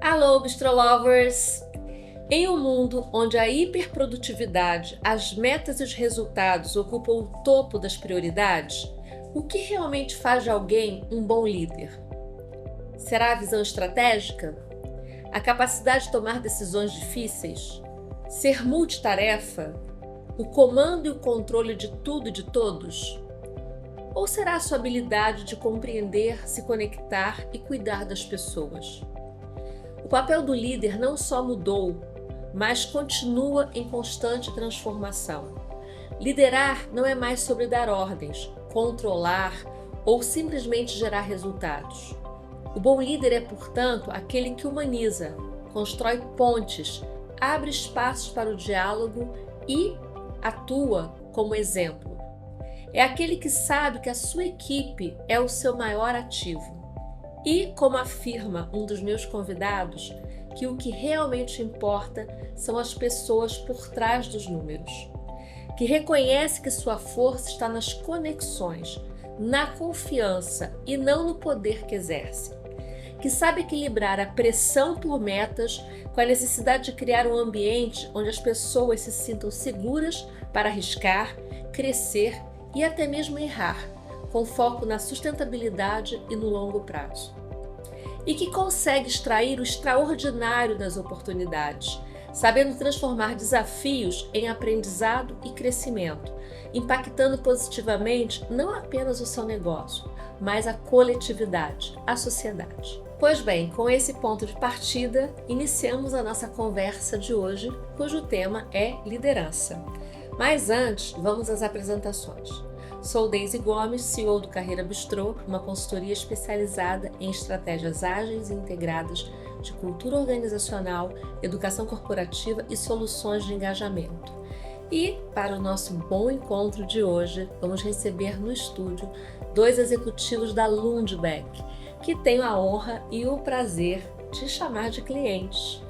Alô, Bistrolovers! Em um mundo onde a hiperprodutividade, as metas e os resultados ocupam o topo das prioridades, o que realmente faz de alguém um bom líder? Será a visão estratégica? A capacidade de tomar decisões difíceis? Ser multitarefa? O comando e o controle de tudo e de todos? Ou será a sua habilidade de compreender, se conectar e cuidar das pessoas? O papel do líder não só mudou, mas continua em constante transformação. Liderar não é mais sobre dar ordens, controlar ou simplesmente gerar resultados. O bom líder é, portanto, aquele que humaniza, constrói pontes, abre espaços para o diálogo e atua como exemplo. É aquele que sabe que a sua equipe é o seu maior ativo. E, como afirma um dos meus convidados, que o que realmente importa são as pessoas por trás dos números. Que reconhece que sua força está nas conexões, na confiança e não no poder que exerce. Que sabe equilibrar a pressão por metas com a necessidade de criar um ambiente onde as pessoas se sintam seguras para arriscar, crescer e até mesmo errar, com foco na sustentabilidade e no longo prazo. E que consegue extrair o extraordinário das oportunidades, sabendo transformar desafios em aprendizado e crescimento, impactando positivamente não apenas o seu negócio, mas a coletividade, a sociedade. Pois bem, com esse ponto de partida, iniciamos a nossa conversa de hoje, cujo tema é liderança. Mas antes, vamos às apresentações. Sou Deise Gomes, CEO do Carreira Bistrô, uma consultoria especializada em estratégias ágeis e integradas de cultura organizacional, educação corporativa e soluções de engajamento. E, para o nosso bom encontro de hoje, vamos receber no estúdio dois executivos da Lundbeck, que tenho a honra e o prazer de chamar de clientes.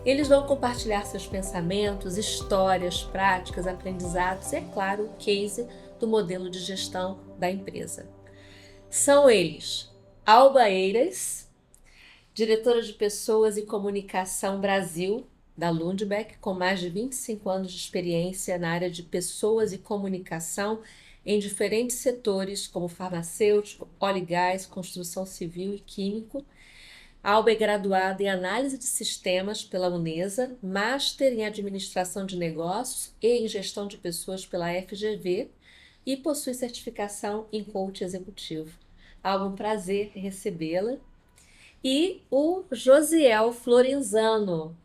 Eles vão compartilhar seus pensamentos, histórias, práticas, aprendizados e, é claro, o case do modelo de gestão da empresa. São eles: Alba Eiras, diretora de Pessoas e Comunicação Brasil, da Lundbeck, com mais de 25 anos de experiência na área de pessoas e comunicação em diferentes setores, como farmacêutico, óleo e gás, construção civil e químico. Alba é graduada em Análise de Sistemas pela Unesa, Master em Administração de Negócios e em Gestão de Pessoas pela FGV e possui certificação em Coach Executivo. Alba, um prazer recebê-la. E o Josiel Florenzano.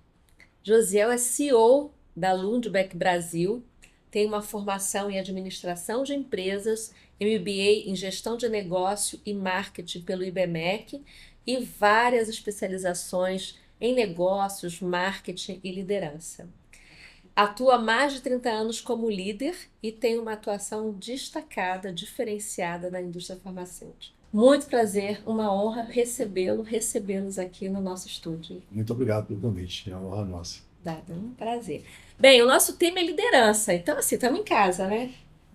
Josiel é CEO da Lundbeck Brasil, tem uma formação em Administração de Empresas, MBA em Gestão de Negócio e Marketing pelo IBMEC, e várias especializações em negócios, marketing e liderança. Atua há mais de 30 anos como líder e tem uma atuação destacada, diferenciada na indústria farmacêutica. Muito prazer, uma honra recebê-los aqui no nosso estúdio. Muito obrigado pelo convite, é uma honra nossa. Dado, um prazer. Bem, o nosso tema é liderança, então assim, estamos em casa, né?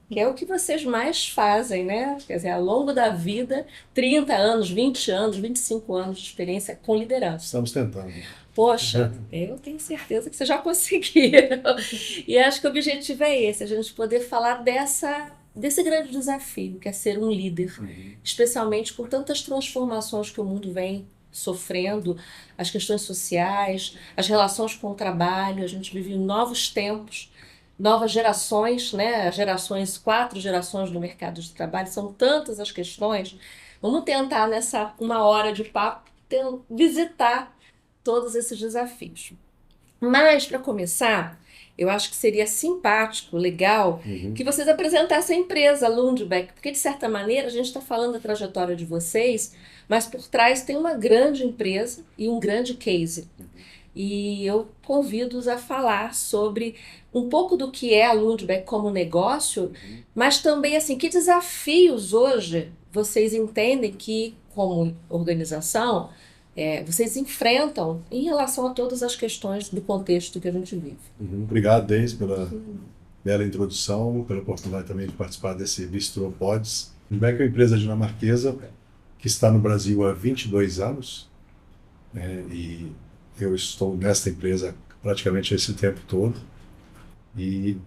Que é o que vocês mais fazem, né? Quer dizer, ao longo da vida, 30 anos, 20 anos, 25 anos de experiência com liderança. Estamos tentando. Poxa, eu tenho certeza que vocês já conseguiram. E acho que o objetivo é esse, a gente poder falar desse grande desafio, que é ser um líder, especialmente por tantas transformações que o mundo vem sofrendo, as questões sociais, as relações com o trabalho, a gente vive novos tempos, novas gerações, né? As gerações, 4 gerações no mercado de trabalho, são tantas as questões. Vamos tentar, nessa uma hora de papo, visitar todos esses desafios. Mas, para começar, eu acho que seria simpático, legal, que vocês apresentassem a empresa, a Lundbeck, porque, de certa maneira, a gente está falando da trajetória de vocês, mas por trás tem uma grande empresa e um grande case. E eu convido-os a falar sobre um pouco do que é a Lundbeck como negócio, mas também, assim, que desafios hoje vocês entendem que, como organização, vocês enfrentam em relação a todas as questões do contexto que a gente vive. Obrigado, Deise, pela bela introdução, pela oportunidade também de participar desse Bistrô Pods. A Lundbeck é uma empresa dinamarquesa que está no Brasil há 22 anos, e Eu estou nesta empresa praticamente esse tempo todo e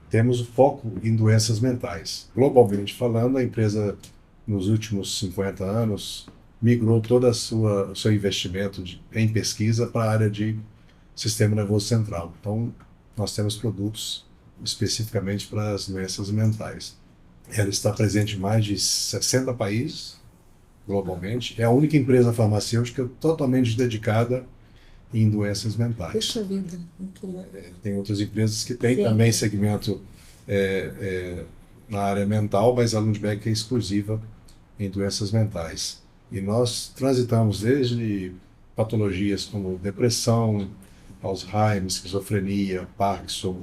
temos o foco em doenças mentais. Globalmente falando, a empresa, nos últimos 50 anos, migrou todo o seu investimento em pesquisa para a área de sistema nervoso central. Então, nós temos produtos especificamente para as doenças mentais. Ela está presente em mais de 60 países, globalmente. É a única empresa farmacêutica totalmente dedicada em doenças mentais. Puxa vida, muito bom. Tem outras empresas que têm Sim. também segmento na área mental, mas a Lundbeck é exclusiva em doenças mentais. E nós transitamos desde patologias como depressão, Alzheimer, esquizofrenia, Parkinson,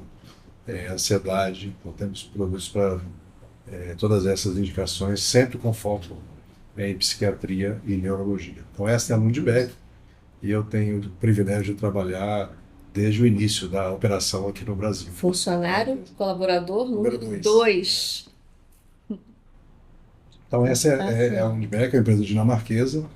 ansiedade. Então, temos produtos para todas essas indicações, sempre com foco em psiquiatria e neurologia. Então, esta é a Lundbeck e eu tenho o privilégio de trabalhar desde o início da operação aqui no Brasil. Funcionário, colaborador número Número 2. Então, essa é a Lundbeck, a empresa dinamarquesa,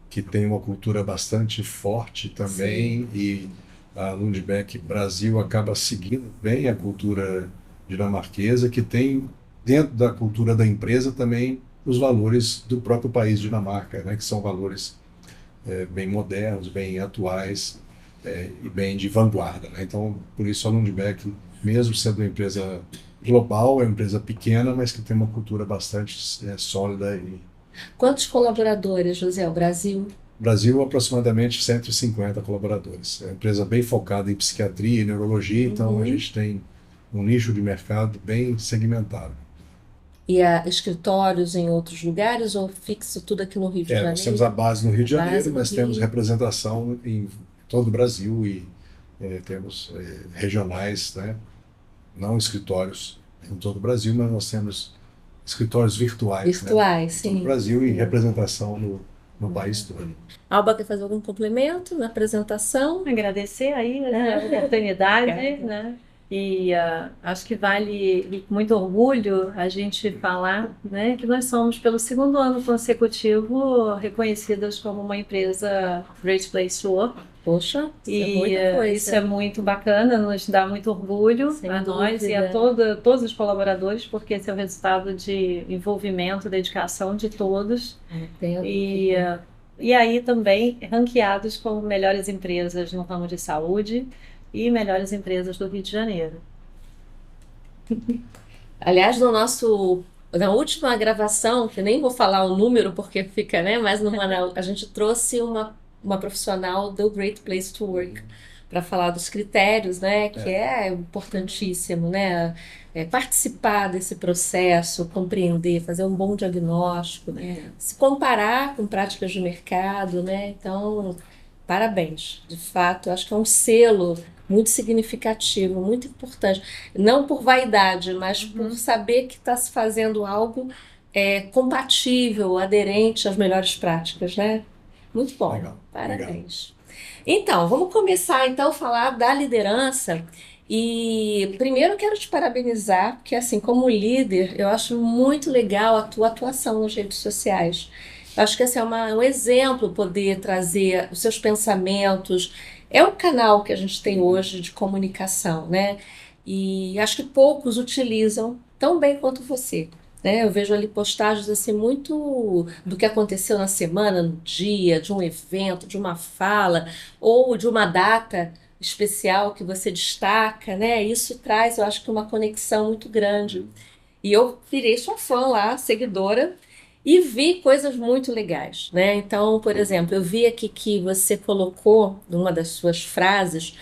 que tem uma cultura bastante forte também, e a Lundbeck Brasil acaba seguindo bem a cultura dinamarquesa, que tem dentro da cultura da empresa também os valores do próprio país Dinamarca, né, que são valores bem modernos, bem atuais e bem de vanguarda, né? Então, por isso a Lundbeck, mesmo sendo uma empresa global, é uma empresa pequena, mas que tem uma cultura bastante sólida. Quantos colaboradores, José? O Brasil? Brasil, aproximadamente 150 colaboradores. É uma empresa bem focada em psiquiatria e neurologia, então a gente tem um nicho de mercado bem segmentado. E há escritórios em outros lugares ou fixa tudo aqui no Rio de Janeiro? Nós temos a base no Rio de Janeiro, mas Rio. temos representação em todo o Brasil e temos regionais, né? Não escritórios em todo o Brasil, mas nós temos escritórios virtuais, Virtuais, né? sim. Em todo o Brasil e representação no país todo. Alba, quer fazer algum complemento na apresentação? Agradecer aí a oportunidade, né? E acho que vale muito orgulho a gente falar, né, que nós somos, pelo segundo ano consecutivo, reconhecidas como uma empresa Great Place to Work. Poxa, Isso é muito bacana, nos dá muito orgulho a nós e a todos os colaboradores, porque esse é o resultado de envolvimento, dedicação de todos. E aí também ranqueados como melhores empresas no ramo de saúde e melhores empresas do Rio de Janeiro. Aliás, na última gravação, que nem vou falar o número porque fica, né? Mas a gente trouxe uma profissional do Great Place to Work para falar dos critérios, né? Que é importantíssimo, né? Participar desse processo, compreender, fazer um bom diagnóstico, se comparar com práticas de mercado, né? Então, parabéns. De fato, eu acho que é um selo muito significativo, muito importante. Não por vaidade, mas por saber que está se fazendo algo compatível, aderente às melhores práticas, né? Muito bom. Legal. Parabéns. Então, vamos começar então a falar da liderança. E primeiro quero te parabenizar, porque assim, como líder, eu acho muito legal a tua atuação nas redes sociais. Eu acho que esse é um exemplo poder trazer os seus pensamentos. É um canal que a gente tem hoje de comunicação, né? E acho que poucos utilizam tão bem quanto você, né? Eu vejo ali postagens assim muito do que aconteceu na semana, no dia, de um evento, de uma fala ou de uma data especial que você destaca, né? Isso traz, eu acho que uma conexão muito grande. E eu virei sua fã lá, seguidora, e vi coisas muito legais, né? Então, por exemplo, eu vi aqui que você colocou numa das suas frases,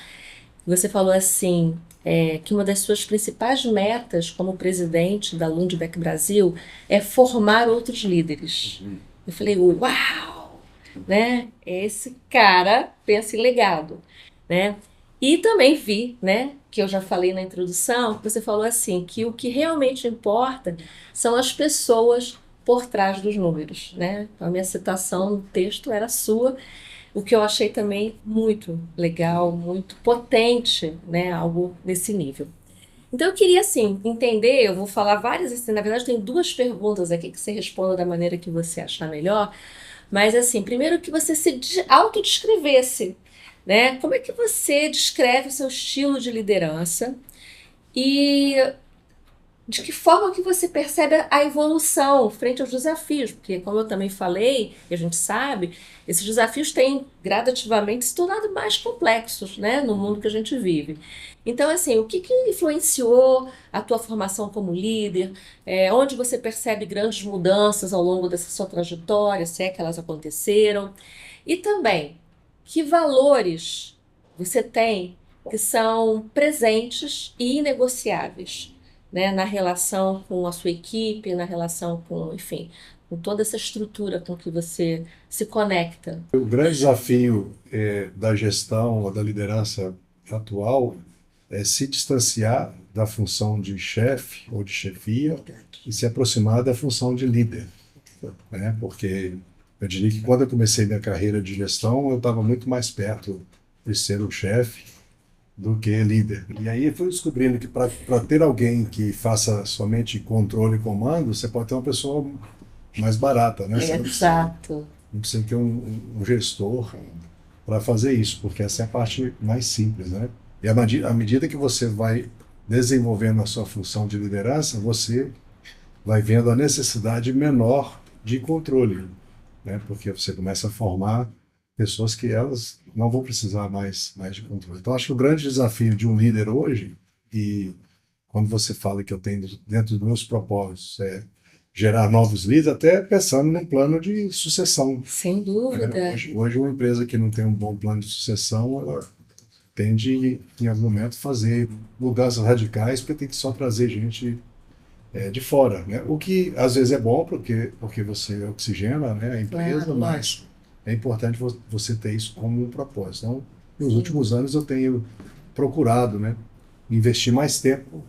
você falou assim, que uma das suas principais metas como presidente da Lundbeck Brasil é formar outros líderes. Eu falei, uau! Né? Esse cara pensa em legado, né? E também vi, né, que eu já falei na introdução, que você falou assim, que o que realmente importa são as pessoas por trás dos números, né? Então, a minha citação no texto era sua, o que eu achei também muito legal, muito potente, né? Algo nesse nível. Então, eu queria, assim, entender, eu vou falar várias, assim, na verdade, tem duas perguntas aqui que você responda da maneira que você achar melhor, Mas assim, primeiro que você se autodescrevesse, né? Como é que você descreve o seu estilo de liderança e de que forma que você percebe a evolução frente aos desafios? Porque, como eu também falei, e a gente sabe, esses desafios têm gradativamente se tornado mais complexos, né, no mundo que a gente vive. Então, assim, o que que influenciou a tua formação como líder? Onde você percebe grandes mudanças ao longo dessa sua trajetória, se é que elas aconteceram? E também, que valores você tem que são presentes e inegociáveis, né, na relação com a sua equipe, na relação com, enfim, com toda essa estrutura com que você se conecta? O grande desafio da gestão ou da liderança atual é se distanciar da função de chefe ou de chefia e se aproximar da função de líder, né? Porque eu diria que quando eu comecei minha carreira de gestão, eu estava muito mais perto de ser o chefe do que líder. E aí eu fui descobrindo que para ter alguém que faça somente controle e comando, você pode ter uma pessoa mais barata, né? Você Exato. não precisa ter um gestor para fazer isso, porque essa é a parte mais simples, né? E à medida que você vai desenvolvendo a sua função de liderança, você vai vendo a necessidade menor de controle, né? Porque você começa a formar pessoas que elas não vão precisar mais de controle. Então, acho que o grande desafio de um líder hoje, e quando você fala que eu tenho dentro dos meus propósitos, é gerar novos líderes, até pensando num plano de sucessão. Sem dúvida. Hoje uma empresa que não tem um bom plano de sucessão, ela tende, em algum momento, fazer mudanças radicais, porque tem que só trazer gente de fora, né? O que às vezes é bom, porque você oxigena, né, a empresa, Claro, mas é importante você ter isso como um propósito. Então, nos últimos anos eu tenho procurado, né, investir mais tempo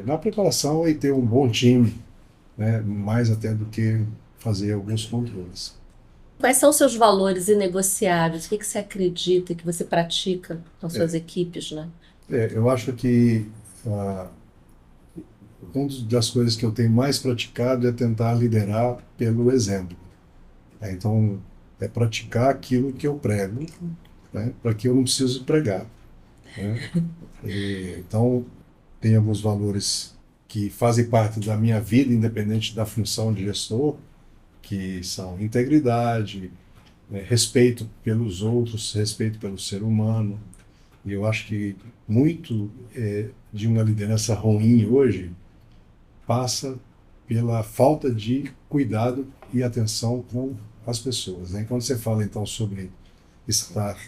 na preparação e ter um bom time, né, mais até do que fazer alguns controles. Quais são os seus valores inegociáveis? O que que você acredita que você pratica com suas equipes, né? Eu acho que uma das coisas que eu tenho mais praticado é tentar liderar pelo exemplo. Então, é praticar aquilo que eu prego, né, para que eu não preciso pregar, né? Então, tem alguns valores que fazem parte da minha vida, independente da função de gestor, que são integridade, né, respeito pelos outros, respeito pelo ser humano. E eu acho que muito de uma liderança ruim hoje passa pela falta de cuidado e atenção com as pessoas, né? Quando você fala, então, sobre estar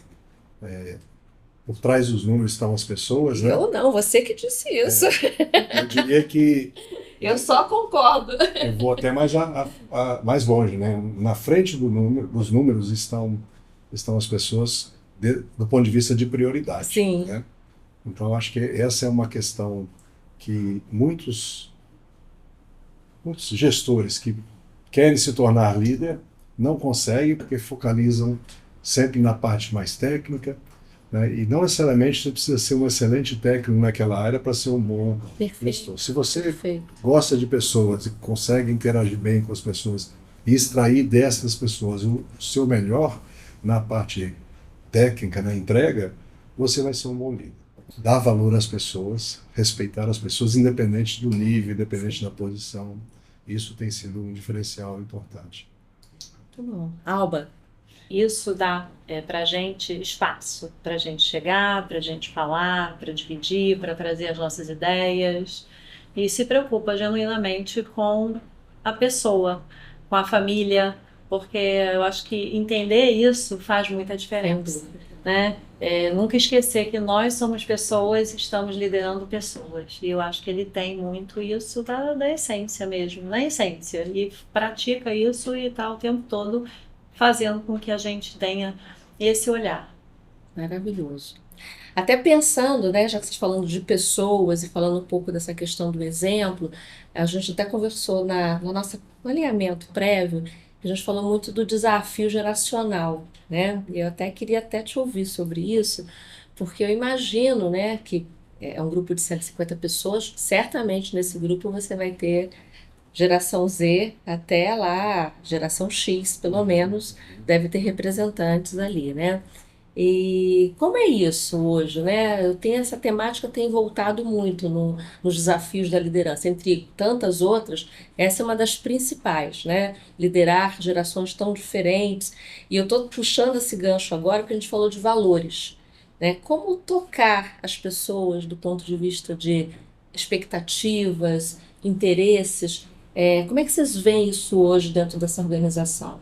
por trás dos números estão as pessoas, né? Eu não, você que disse isso. Eu diria que Eu só concordo. eu vou até mais longe, né? Na frente dos números estão as pessoas do ponto de vista de prioridade. Sim. Né? Então, eu acho que essa é uma questão que muitos gestores que querem se tornar líder não conseguem porque focalizam sempre na parte mais técnica, né? E não necessariamente você precisa ser um excelente técnico naquela área para ser um bom gestor. Se você gosta de pessoas e consegue interagir bem com as pessoas e extrair dessas pessoas o seu melhor na parte técnica, na entrega, você vai ser um bom líder. Dar valor às pessoas, respeitar as pessoas, independente do nível, independente da posição. Isso tem sido um diferencial importante. Muito bom. Alba? Isso dá para a gente espaço, para a gente chegar, para a gente falar, para dividir, para trazer as nossas ideias. E se preocupa genuinamente com a pessoa, com a família, porque eu acho que entender isso faz muita diferença, né? Nunca esquecer que nós somos pessoas e estamos liderando pessoas. E eu acho que ele tem muito isso da essência mesmo, na essência. E pratica isso e está o tempo todo fazendo com que a gente tenha esse olhar. Maravilhoso. Até pensando, né, já que vocês falando de pessoas e falando um pouco dessa questão do exemplo, a gente até conversou no nosso alinhamento prévio, a gente falou muito do desafio geracional, né? E eu até queria te ouvir sobre isso, porque eu imagino, né, que é um grupo de 150 pessoas, certamente nesse grupo você vai ter geração Z até lá, geração X, pelo menos, deve ter representantes ali, né? E como é isso hoje, né? Eu tenho essa temática tem voltado muito nos desafios da liderança, entre tantas outras, essa é uma das principais, né? Liderar gerações tão diferentes. E eu estou puxando esse gancho agora porque a gente falou de valores, né? Como tocar as pessoas do ponto de vista de expectativas, interesses. Como é que vocês veem isso hoje dentro dessa organização?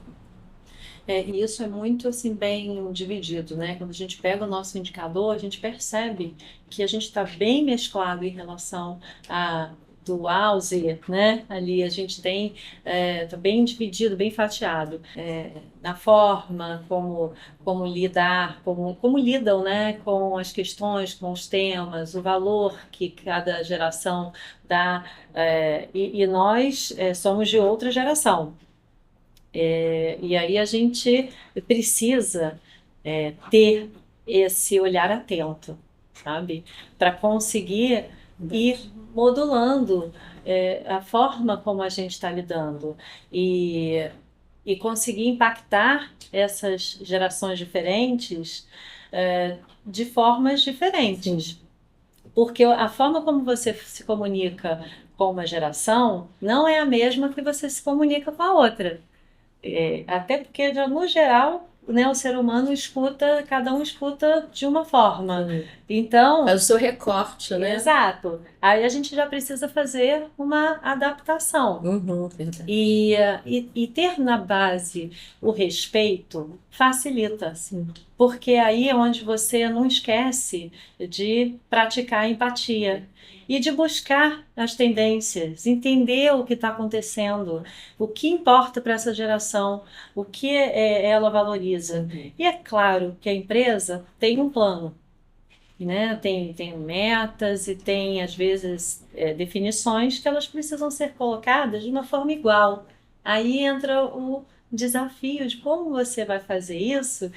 E isso é muito assim bem dividido, né? Quando a gente pega o nosso indicador, a gente percebe que a gente está bem mesclado em relação a do A ao Z, né? Ali a gente tem tá bem dividido, bem fatiado na forma como lidar, como lidam, né? Com as questões, com os temas, o valor que cada geração dá, e nós somos de outra geração. E aí a gente precisa ter esse olhar atento, sabe? Para conseguir ir modulando a forma como a gente está lidando e conseguir impactar essas gerações diferentes de formas diferentes. Porque a forma como você se comunica com uma geração não é a mesma que você se comunica com a outra. Até porque, no geral, né, o ser humano escuta, cada um escuta de uma forma. Então, É o seu recorte, né? exato. Aí a gente já precisa fazer uma adaptação. Verdade. E ter na base o respeito facilita, porque aí é onde você não esquece de praticar a empatia e de buscar as tendências, entender o que está acontecendo, o que importa para essa geração, o que ela valoriza. E é claro que a empresa tem um plano, né? Tem metas e tem, às vezes, definições que elas precisam ser colocadas de uma forma igual. Aí entra o desafio de como você vai fazer isso,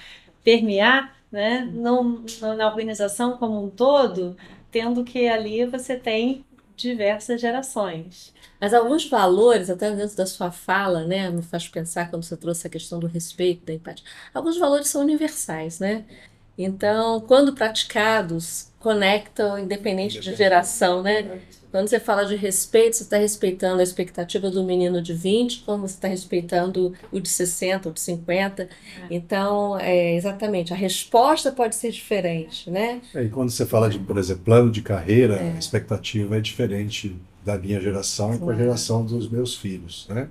permear, né, na organização como um todo, tendo que ali você tem diversas gerações. Mas alguns valores, até dentro da sua fala, né, me faz pensar quando você trouxe a questão do respeito, da empatia. Alguns valores são universais, né? Então, quando praticados, conectam independente de geração, né? Quando você fala de respeito, você está respeitando a expectativa do menino de 20, como você está respeitando o de 60, o de 50. Então, exatamente, a resposta pode ser diferente, né? E quando você fala de, por exemplo, plano de carreira, a expectativa é diferente da minha geração e com a geração dos meus filhos, né?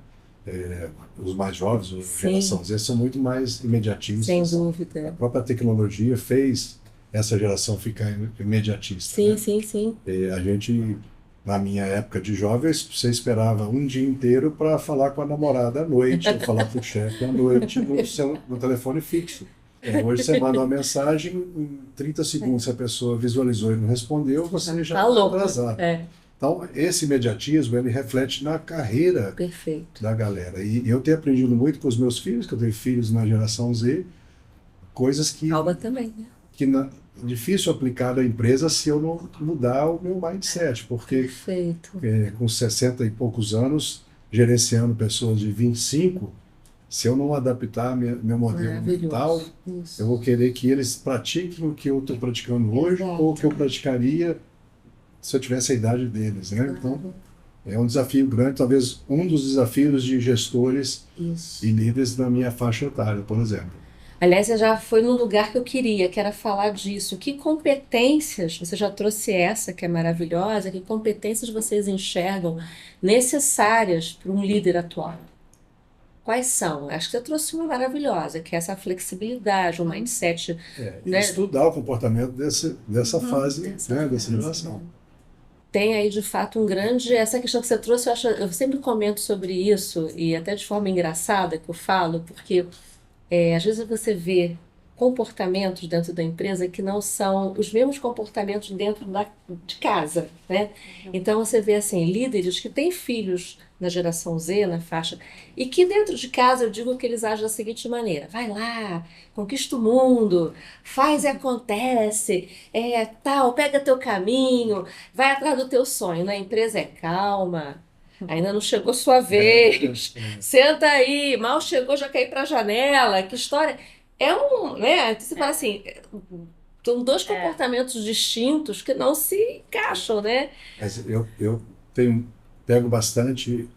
Os mais jovens, a geração Z, são muito mais imediatistas. Sem dúvida. A própria tecnologia fez essa geração ficar imediatista. Sim, né? sim. A gente, na minha época de jovem, você esperava um dia inteiro para falar com a namorada à noite, ou falar com o chefe à noite no telefone fixo. Hoje você manda uma mensagem, em 30 segundos, se a pessoa visualizou e não respondeu, você já está atrasado. Então, esse imediatismo, ele reflete na carreira da galera. E eu tenho aprendido muito com os meus filhos, que eu tenho filhos na geração Z, coisas que... Alba também, né? Que é difícil aplicar na empresa se eu não mudar o meu mindset, porque com 60 e poucos anos, gerenciando pessoas de 25, se eu não adaptar meu modelo mental, eu vou querer que eles pratiquem o que eu estou praticando hoje, ou o que eu praticaria se eu tivesse a idade deles, né? Então, é um desafio grande, talvez um dos desafios de gestores e líderes na minha faixa etária, por exemplo. Aliás, você já foi num lugar que eu queria, que era falar disso. Que competências, você já trouxe essa, que é maravilhosa, que competências vocês enxergam necessárias para um líder atual? Quais são? Acho que você trouxe uma maravilhosa, que é essa flexibilidade, o mindset. E estudar o comportamento dessa fase, dessa geração. Tem aí, de fato, um grande... Essa questão que você trouxe, eu sempre comento sobre isso, e até de forma engraçada que eu falo, porque às vezes você vê comportamentos dentro da empresa que não são os mesmos comportamentos dentro de casa, né? Então você vê assim, líderes que têm filhos na geração Z, na faixa, e que dentro de casa eu digo que eles agem da seguinte maneira: vai lá, conquista o mundo, faz e acontece, pega teu caminho, vai atrás do teu sonho. Na empresa calma, ainda não chegou sua vez, senta aí, mal chegou, já quer ir para a janela, que história. Né? Você fala assim, são dois comportamentos distintos que não se encaixam, né? Mas eu pego bastante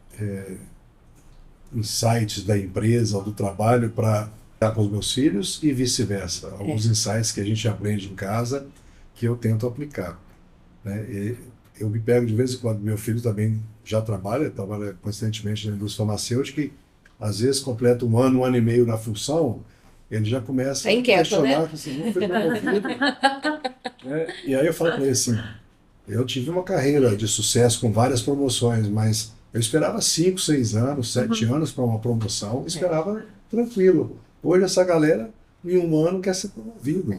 insights da empresa ou do trabalho para dar com os meus filhos e vice-versa. Alguns insights que a gente aprende em casa que eu tento aplicar, né? E eu me pego de vez em quando, meu filho também já trabalha constantemente na indústria farmacêutica e às vezes completa um ano e meio na função, ele já começa a questionar, né? Assim, não foi meu filho. E aí eu falo para ele assim, eu tive uma carreira de sucesso com várias promoções, mas eu esperava 5, 6 anos, 7 anos para uma promoção, esperava tranquilo. Hoje essa galera, em um ano, quer ser promovido.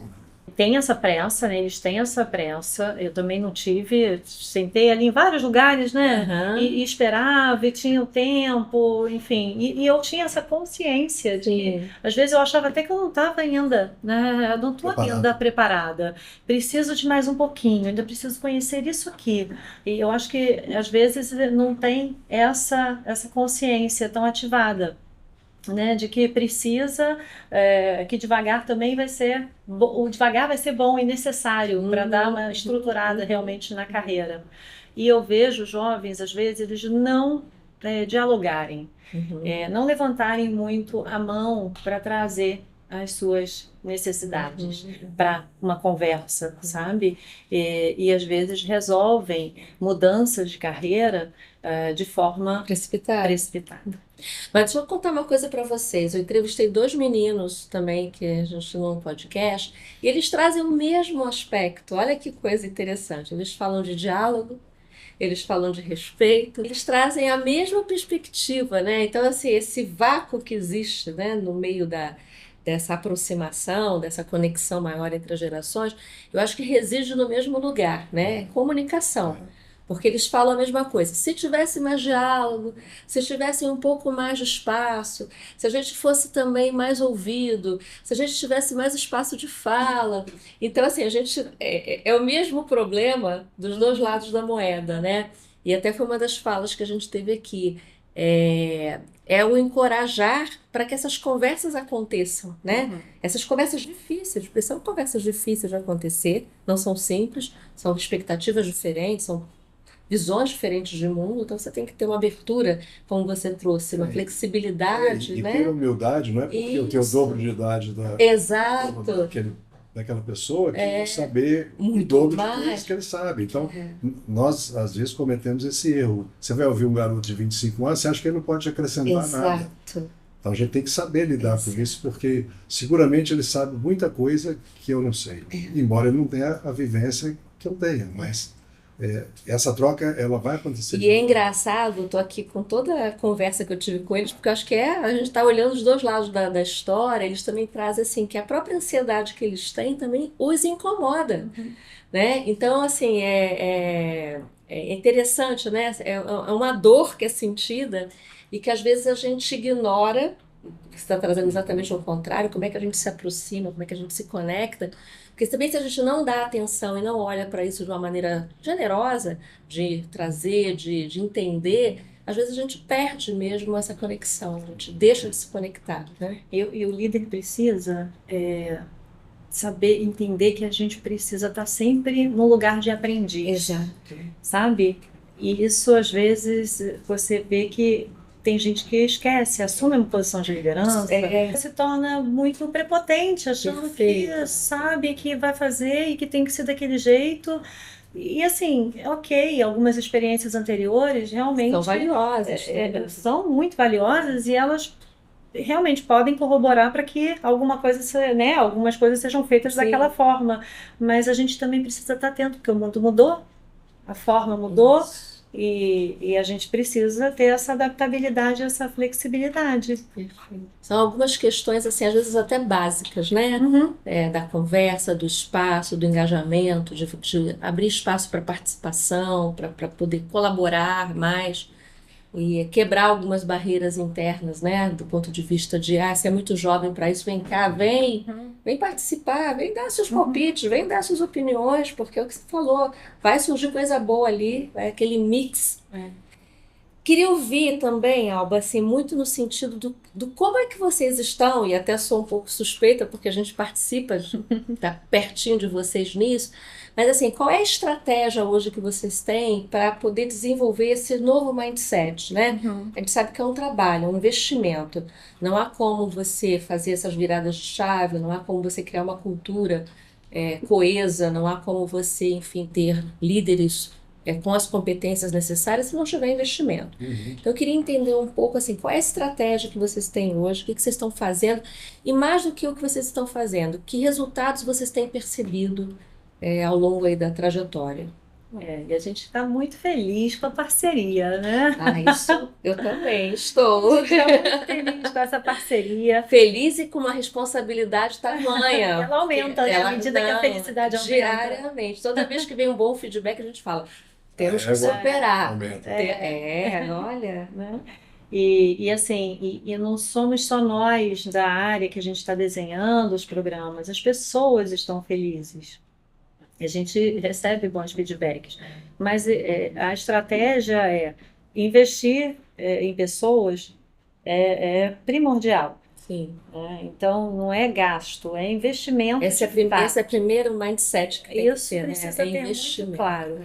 Tem essa pressa, né? Eles têm essa pressa. Eu também não tive. Sentei ali em vários lugares, né? E esperava, e tinha o tempo, enfim. E eu tinha essa consciência de. Às vezes eu achava até que eu não estava ainda, né? Eu não estou ainda preparada. Preciso de mais um pouquinho, ainda preciso conhecer isso aqui. E eu acho que às vezes não tem essa consciência tão ativada. Né, de que precisa, que devagar também vai ser, o devagar vai ser bom e necessário para dar uma estruturada realmente na carreira. E eu vejo jovens, às vezes, eles não dialogarem, não levantarem muito a mão para trazer as suas necessidades para uma conversa, sabe? E às vezes resolvem mudanças de carreira de forma precipitada. Mas deixa eu contar uma coisa para vocês. Eu entrevistei 2 meninos também que a gente num podcast e eles trazem o mesmo aspecto. Olha que coisa interessante. Eles falam de diálogo, eles falam de respeito, eles trazem a mesma perspectiva, né? Então, assim, esse vácuo que existe, né, no meio dessa aproximação, dessa conexão maior entre as gerações, eu acho que reside no mesmo lugar, né? Comunicação. Porque eles falam a mesma coisa. Se tivesse mais diálogo, se tivesse um pouco mais de espaço, se a gente fosse também mais ouvido, se a gente tivesse mais espaço de fala. Então, assim, a gente é o mesmo problema dos dois lados da moeda, né? E até foi uma das falas que a gente teve aqui. É o encorajar para que essas conversas aconteçam, né? Essas conversas difíceis, porque são conversas difíceis de acontecer, não são simples, são expectativas diferentes, são visões diferentes de mundo, então você tem que ter uma abertura, como você trouxe, uma flexibilidade, e né? ter humildade, não é porque eu tenho o dobro de idade daquela pessoa que eu vou saber o dobro de coisas que ele sabe. Então, nós, às vezes, cometemos esse erro. Você vai ouvir um garoto de 25 anos, você acha que ele não pode acrescentar nada. Então, a gente tem que saber lidar com isso, porque seguramente ele sabe muita coisa que eu não sei, embora ele não tenha a vivência que eu tenha, mas... essa troca, ela vai acontecer. E é engraçado, estou aqui com toda a conversa que eu tive com eles, porque eu acho que a gente está olhando os dois lados da história, eles também trazem assim, que a própria ansiedade que eles têm também os incomoda, né? Então, assim, é interessante, né? É uma dor que é sentida e que às vezes a gente ignora, que você está trazendo exatamente o contrário, como é que a gente se aproxima, como é que a gente se conecta. Porque também se a gente não dá atenção e não olha para isso de uma maneira generosa, de trazer, de entender, às vezes a gente perde mesmo essa conexão, a gente deixa de se conectar, né? E o líder precisa saber entender que a gente precisa estar sempre no lugar de aprendiz. Exato. Sabe? E isso, às vezes, você vê que tem gente que esquece, assume uma posição de liderança, se torna muito prepotente, achando que sabe que vai fazer e que tem que ser daquele jeito. E assim, ok, algumas experiências anteriores realmente são valiosas, são muito valiosas e elas realmente podem corroborar para que algumas coisas sejam feitas daquela forma. Mas a gente também precisa estar atento, porque o mundo mudou, a forma mudou. E a gente precisa ter essa adaptabilidade, essa flexibilidade. Perfeito. São algumas questões, assim, às vezes até básicas, né? Da conversa, do espaço, do engajamento, de abrir espaço para participação, para poder colaborar mais e quebrar algumas barreiras internas, né? Do ponto de vista de, você é muito jovem para isso, vem cá, vem participar, vem dar seus palpites, vem dar suas opiniões, porque é o que você falou, vai surgir coisa boa ali, vai aquele mix Queria ouvir também, Alba, assim, muito no sentido do como é que vocês estão, e até sou um pouco suspeita, porque a gente participa, tá pertinho de vocês nisso, mas assim, qual é a estratégia hoje que vocês têm para poder desenvolver esse novo mindset, né? A gente sabe que é um trabalho, é um investimento. Não há como você fazer essas viradas de chave, não há como você criar uma cultura coesa, não há como você, enfim, ter líderes com as competências necessárias se não tiver investimento. Então, eu queria entender um pouco assim, qual é a estratégia que vocês têm hoje, o que vocês estão fazendo, e mais do que o que vocês estão fazendo, que resultados vocês têm percebido ao longo aí da trajetória. E a gente está muito feliz com a parceria, né? Isso eu também estou. A gente está muito feliz com essa parceria. Feliz e com uma responsabilidade tamanha. Ela aumenta, né? À medida que a felicidade aumenta. Diariamente. Toda vez que vem um bom feedback, a gente fala, temos que superar. Olha. Né? E assim, não somos só nós da área que a gente está desenhando os programas, as pessoas estão felizes. A gente recebe bons feedbacks, mas a estratégia é investir em pessoas é primordial. Sim. Então, não é gasto, é investimento. Esse é o primeiro mindset que tem que ser, né? É investimento. Claro.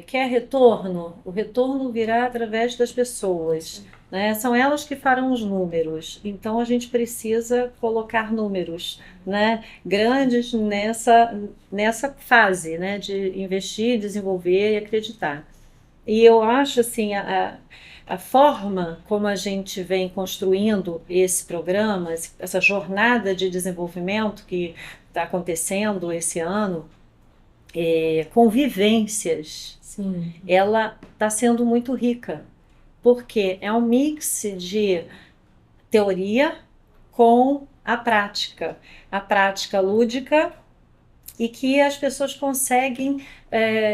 Quer retorno? O retorno virá através das pessoas. Né? São elas que farão os números. Então, a gente precisa colocar números, né, grandes nessa fase, né, de investir, desenvolver e acreditar. E eu acho assim, a forma como a gente vem construindo esse programa, essa jornada de desenvolvimento que está acontecendo esse ano, convivências, Sim. Ela está sendo muito rica, porque é um mix de teoria com a prática lúdica, e que as pessoas conseguem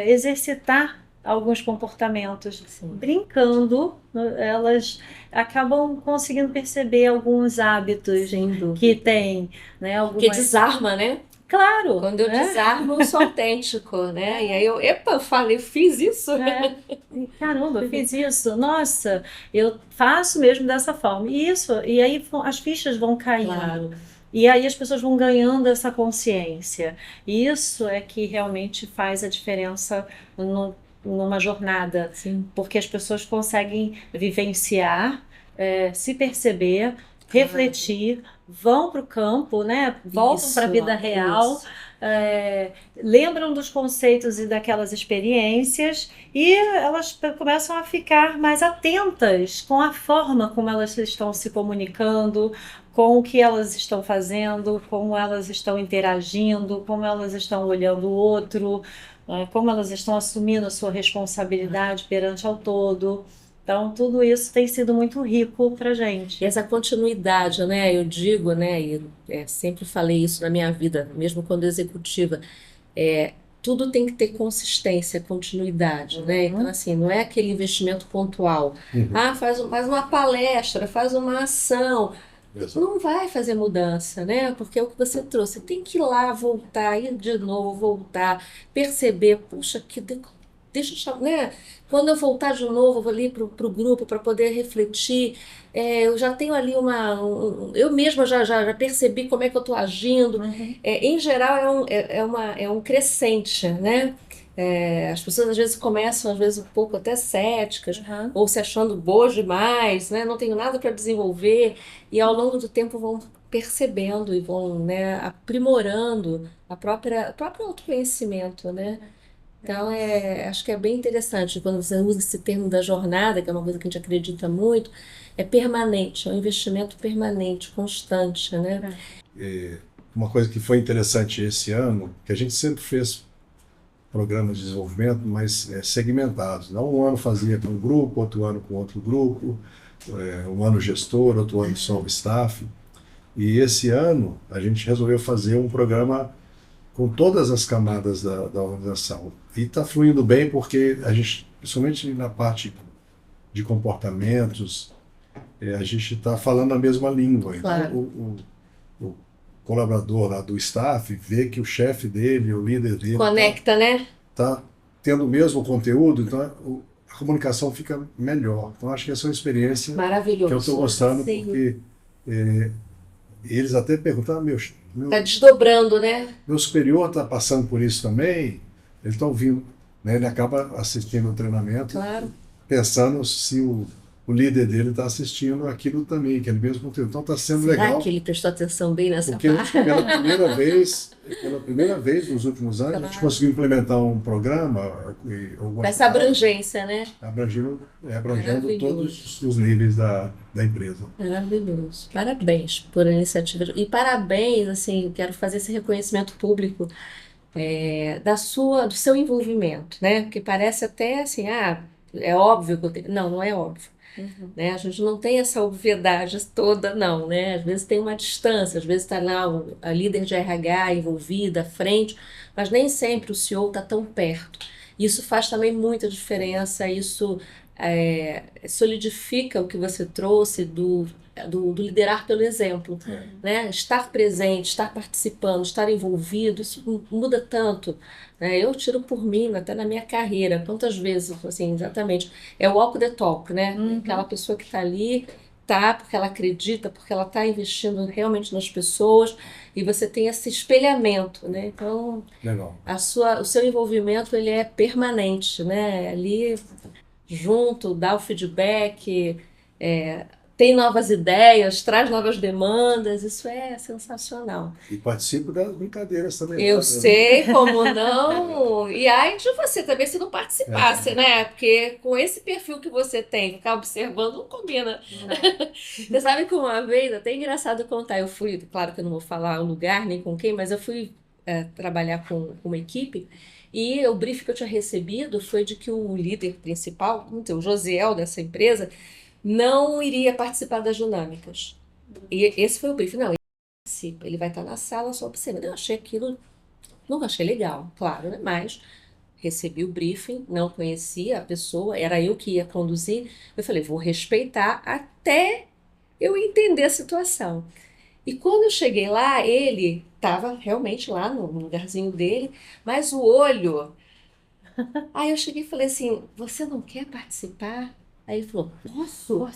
exercitar alguns comportamentos. Sim. Brincando, elas acabam conseguindo perceber alguns hábitos que tem, né? Que desarma, né? Claro. Quando eu desarmo, eu sou autêntico, né? E aí eu fiz isso. Caramba, eu fiz isso. Nossa, eu faço mesmo dessa forma. E aí as fichas vão caindo. Claro. E aí as pessoas vão ganhando essa consciência. E isso é que realmente faz a diferença numa jornada. Sim. Porque as pessoas conseguem vivenciar, se perceber, refletir, vão para o campo, né? Voltam para a vida real, lembram dos conceitos e daquelas experiências, e elas começam a ficar mais atentas com a forma como elas estão se comunicando, com o que elas estão fazendo, como elas estão interagindo, como elas estão olhando o outro, como elas estão assumindo a sua responsabilidade perante ao todo. Então, tudo isso tem sido muito rico para a gente. E essa continuidade, né? Eu digo, né? E sempre falei isso na minha vida, mesmo quando executiva. Tudo tem que ter consistência, continuidade, né? Então, assim, não é aquele investimento pontual. Faz uma palestra, faz uma ação. Não vai fazer mudança, né? Porque é o que você trouxe. Tem que ir lá, voltar, ir de novo, voltar, perceber, puxa, deixa eu, né? Quando eu voltar de novo, eu vou ali para o grupo para poder refletir. Eu já tenho ali eu mesma já percebi como é que eu estou agindo. Em geral, é um crescente, né? As pessoas às vezes começam, às vezes, um pouco até céticas, ou se achando boas demais, né? Não tenho nada para desenvolver, e ao longo do tempo vão percebendo e vão, né, aprimorando o próprio autoconhecimento, né? Então, acho que é bem interessante quando você usa esse termo da jornada, que é uma coisa que a gente acredita muito, é permanente, é um investimento permanente, constante, né? Uma coisa que foi interessante esse ano, que a gente sempre fez programas de desenvolvimento, mas segmentados. Não um ano fazia com um grupo, outro ano com outro grupo, um ano gestor, outro ano só o staff. E esse ano a gente resolveu fazer um programa com todas as camadas da organização. E está fluindo bem porque a gente, principalmente na parte de comportamentos, a gente está falando a mesma língua. Claro. Então, o colaborador lá do staff vê que o chefe dele, o líder dele... Conecta, né? Está tendo o mesmo conteúdo, então a a comunicação fica melhor. Então, acho que essa é uma experiência Maravilhoso. que eu estou gostando, Sim. porque eles até perguntaram, Tá desdobrando, né? meu superior está passando por isso também, ele está ouvindo, né? Ele acaba assistindo o treinamento, Claro. pensando se o líder dele está assistindo aquilo também, aquele mesmo conteúdo. Então está sendo Será legal, que ele prestou atenção bem nessa porque parte? pela primeira vez nos últimos anos, a gente conseguiu implementar um programa Com essa abrangência, né? abrangendo Maravilhoso. todos os níveis da empresa. Maravilhoso. Parabéns por a iniciativa. E parabéns, assim, quero fazer esse reconhecimento público do seu envolvimento, né? Porque parece até assim, é óbvio que eu tenho. Não, não é óbvio. Né? A gente não tem essa obviedade toda, não, né? Às vezes tem uma distância, às vezes está lá a líder de RH envolvida, à frente, mas nem sempre o CEO está tão perto. Isso faz também muita diferença, isso solidifica o que você trouxe do liderar pelo exemplo, né? Estar presente, estar participando, estar envolvido, isso muda tanto, né? Eu tiro por mim, até na minha carreira, quantas vezes, assim, exatamente, é o walk the talk, né? Aquela pessoa que está ali, tá, porque ela acredita, porque ela está investindo realmente nas pessoas, e você tem esse espelhamento, né? Então, Legal. o seu envolvimento, ele é permanente, né? Ali, junto, dá o feedback, tem novas ideias, traz novas demandas, isso é sensacional. E participo das brincadeiras também. Eu sei, como não. E ai de você também se não participasse, né? Porque com esse perfil que você tem, ficar observando não combina. Você sabe que uma vez, até engraçado contar, eu fui, claro que eu não vou falar o lugar nem com quem, mas eu fui trabalhar com uma equipe e o brief que eu tinha recebido foi de que o líder principal, vamos dizer, o Josiel dessa empresa, não iria participar das dinâmicas. E esse foi o brief. Não, participa, ele vai estar na sala só observando. Eu achei aquilo, não achei legal, claro, né? Mas recebi o briefing, não conhecia a pessoa, era eu que ia conduzir. Eu falei, vou respeitar até eu entender a situação. E quando eu cheguei lá, ele estava realmente lá no lugarzinho dele, mas o olho. Aí eu cheguei e falei assim: você não quer participar? Aí ele falou: posso?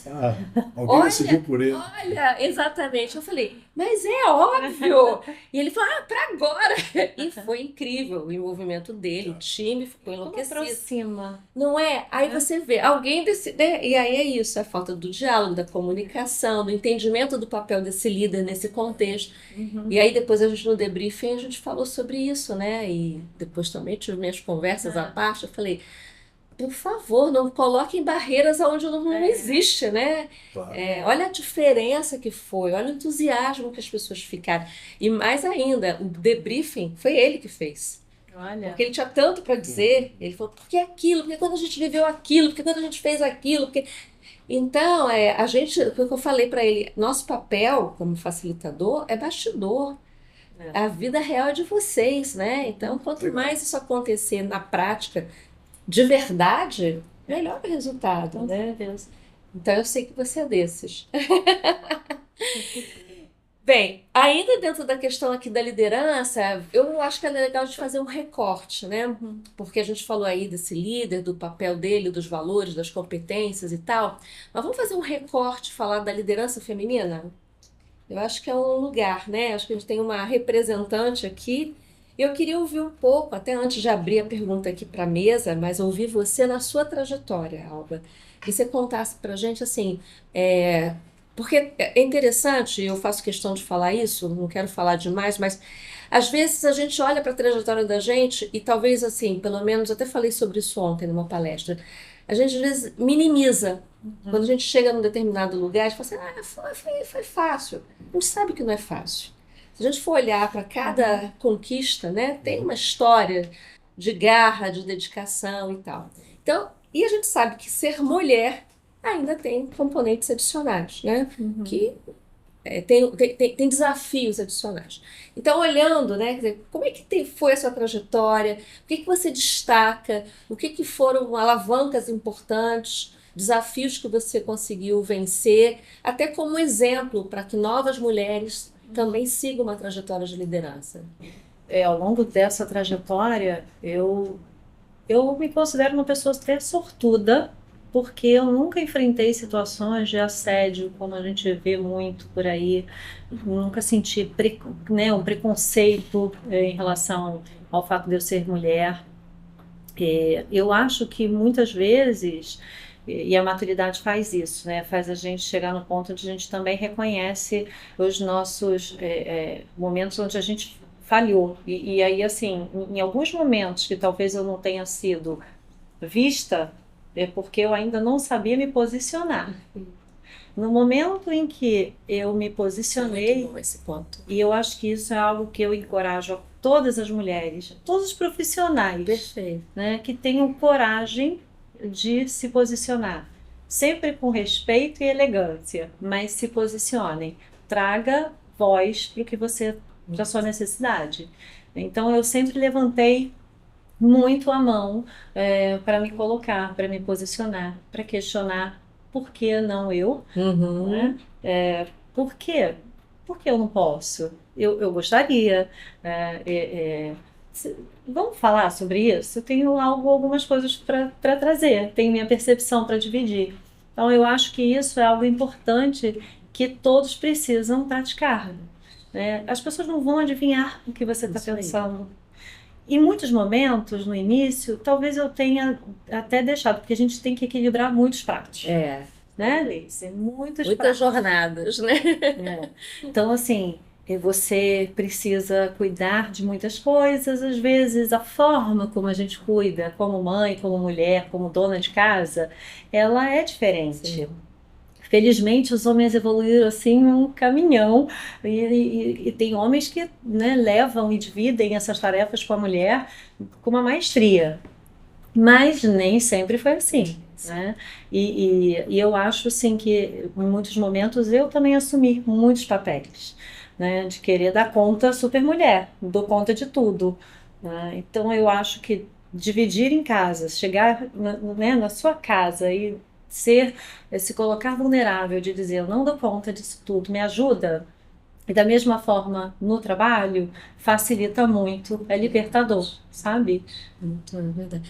Alguém Olha, decidiu por ele. olha, exatamente. Eu falei, mas é óbvio. E ele falou, para agora. E foi incrível o envolvimento dele, o time ficou Como enlouquecido. aproxima. Não é? Aí você vê, alguém decide, e aí é isso, a falta do diálogo, da comunicação, do entendimento do papel desse líder nesse contexto. E aí depois a gente no debriefing a gente falou sobre isso, né? E depois também tive minhas conversas à parte, eu falei, por favor, não coloquem barreiras onde não existe, né? Claro. Olha a diferença que foi, olha o entusiasmo que as pessoas ficaram. E mais ainda, o debriefing foi ele que fez. Olha. Porque ele tinha tanto para dizer. Ele falou, porque aquilo, porque quando a gente viveu aquilo, porque quando a gente fez aquilo, porque... Então, a gente, o que eu falei para ele, nosso papel como facilitador é bastidor. A vida real é de vocês, né? Então, quanto mais isso acontecer na prática, de verdade, melhor o resultado, Com né? certeza. Então eu sei que você é desses. Bem, ainda dentro da questão aqui da liderança, eu acho que é legal de fazer um recorte, né? Porque a gente falou aí desse líder, do papel dele, dos valores, das competências e tal. Mas vamos fazer um recorte, falar da liderança feminina? Eu acho que é um lugar, né? Acho que a gente tem uma representante aqui. Eu queria ouvir um pouco, até antes de abrir a pergunta aqui para a mesa, mas ouvir você na sua trajetória, Alba. Que você contasse para a gente assim, porque é interessante, eu faço questão de falar isso, não quero falar demais, mas às vezes a gente olha para a trajetória da gente e talvez assim, pelo menos até falei sobre isso ontem numa palestra, a gente às vezes minimiza. Quando a gente chega num determinado lugar, a gente fala assim, foi fácil. A gente sabe que não é fácil. Se a gente for olhar para cada conquista, né, tem uma história de garra, de dedicação e tal. Então, e a gente sabe que ser mulher ainda tem componentes adicionais, né? Que tem desafios adicionais. Então, olhando, né, quer dizer, como é que foi a sua trajetória? O que você destaca? O que foram alavancas importantes? Desafios que você conseguiu vencer? Até como exemplo para que novas mulheres também sigam uma trajetória de liderança. Ao longo dessa trajetória, eu eu me considero uma pessoa até sortuda, porque eu nunca enfrentei situações de assédio, como a gente vê muito por aí. Nunca senti né, um preconceito em relação ao fato de eu ser mulher. Eu acho que muitas vezes, e a maturidade faz isso, né? Faz a gente chegar no ponto onde a gente também reconhece os nossos momentos onde a gente falhou. E aí, assim, em alguns momentos que talvez eu não tenha sido vista, é porque eu ainda não sabia me posicionar. No momento em que eu me posicionei, esse ponto. e eu acho que isso é algo que eu encorajo a todas as mulheres, todos os profissionais, Perfeito. né, que tenham coragem de se posicionar. Sempre com respeito e elegância, mas se posicionem. Traga voz para o que você, para a sua necessidade. Então eu sempre levantei muito a mão para me colocar, para me posicionar, para questionar por que não eu, né? Por quê? Por que eu não posso? Eu gostaria. é, é, é, Vamos falar sobre isso? Eu tenho algumas coisas para trazer, tenho minha percepção para dividir. Então, eu acho que isso é algo importante que todos precisam praticar, né? As pessoas não vão adivinhar o que você está pensando. Em muitos momentos, no início, talvez eu tenha até deixado, porque a gente tem que equilibrar muitos pratos. Né, Alice? Muitas jornadas, né? Então, assim, você precisa cuidar de muitas coisas. Às vezes, a forma como a gente cuida, como mãe, como mulher, como dona de casa, ela é diferente. Sim. Felizmente, os homens evoluíram assim um caminhão e tem homens que, né, levam e dividem essas tarefas com a mulher com uma maestria. Mas nem sempre foi assim, né? E eu acho assim que em muitos momentos eu também assumi muitos papéis, né? De querer dar conta super mulher, dou conta de tudo, né? Então eu acho que dividir em casa, chegar né, na sua casa e se colocar vulnerável de dizer eu não dou conta disso tudo, me ajuda. E da mesma forma, no trabalho, facilita muito, é libertador, sabe? Muito, é verdade.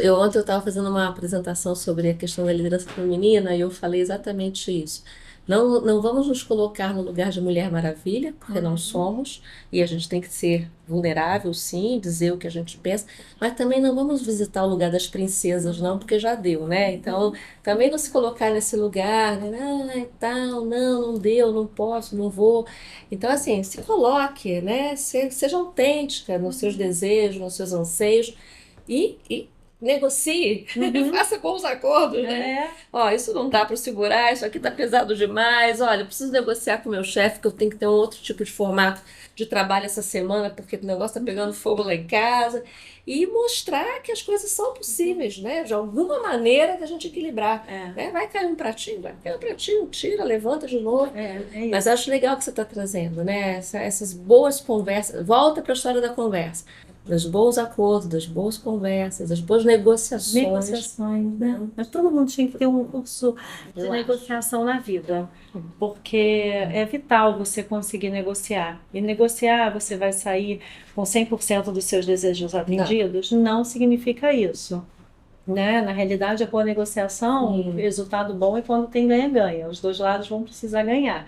Ontem eu estava fazendo uma apresentação sobre a questão da liderança feminina e eu falei exatamente isso. Não vamos nos colocar no lugar de Mulher Maravilha, porque não somos, e a gente tem que ser vulnerável, sim, dizer o que a gente pensa, mas também não vamos visitar o lugar das princesas, não, porque já deu, né? Então, também não se colocar nesse lugar, né? Ah, tal, não deu, não posso, não vou. Então, assim, se coloque, né? Seja autêntica nos seus desejos, nos seus anseios e negocie, faça bons acordos, né? Ó, isso não dá para segurar, isso aqui tá pesado demais. Olha, eu preciso negociar com o meu chefe que eu tenho que ter um outro tipo de formato de trabalho essa semana porque o negócio tá pegando fogo lá em casa. E mostrar que as coisas são possíveis, né? De alguma maneira da gente equilibrar. Né? Vai cair um pratinho, tira, levanta de novo. Mas acho legal o que você está trazendo, né? Essas boas conversas. Volta para a história da conversa. Dos bons acordos, das boas conversas, das boas negociações. Né? Mas todo mundo tinha que ter um curso de negociação na vida, porque é vital você conseguir negociar. E negociar, você vai sair com 100% dos seus desejos atendidos? Não significa isso. Né? Na realidade, a boa negociação, o resultado bom é quando tem ganha-ganha. Os dois lados vão precisar ganhar.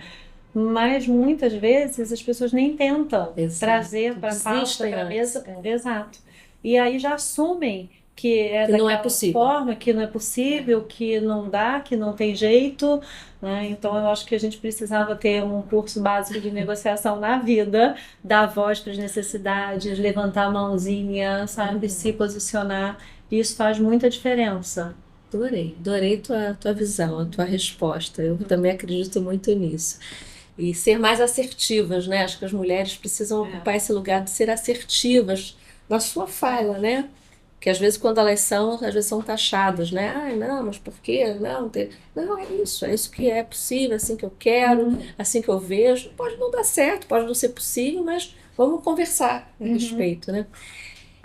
Mas muitas vezes as pessoas nem tentam trazer para a pauta, para a mesa. Exato. E aí já assumem que não é possível. Forma, que não é possível, que não dá, que não tem jeito. Né? Então eu acho que a gente precisava ter um curso básico de negociação na vida, dar voz para as necessidades, levantar a mãozinha, sabe, se posicionar. Isso faz muita diferença. Adorei tua visão, a tua resposta. Eu também acredito muito nisso. E ser mais assertivas, né? Acho que as mulheres precisam ocupar esse lugar de ser assertivas na sua fala, né? Que às vezes quando elas são, às vezes são taxadas, né? Ai, não, mas por quê? Não, é isso que é possível, é assim que eu quero, assim que eu vejo. Pode não dar certo, pode não ser possível, mas vamos conversar a respeito, né?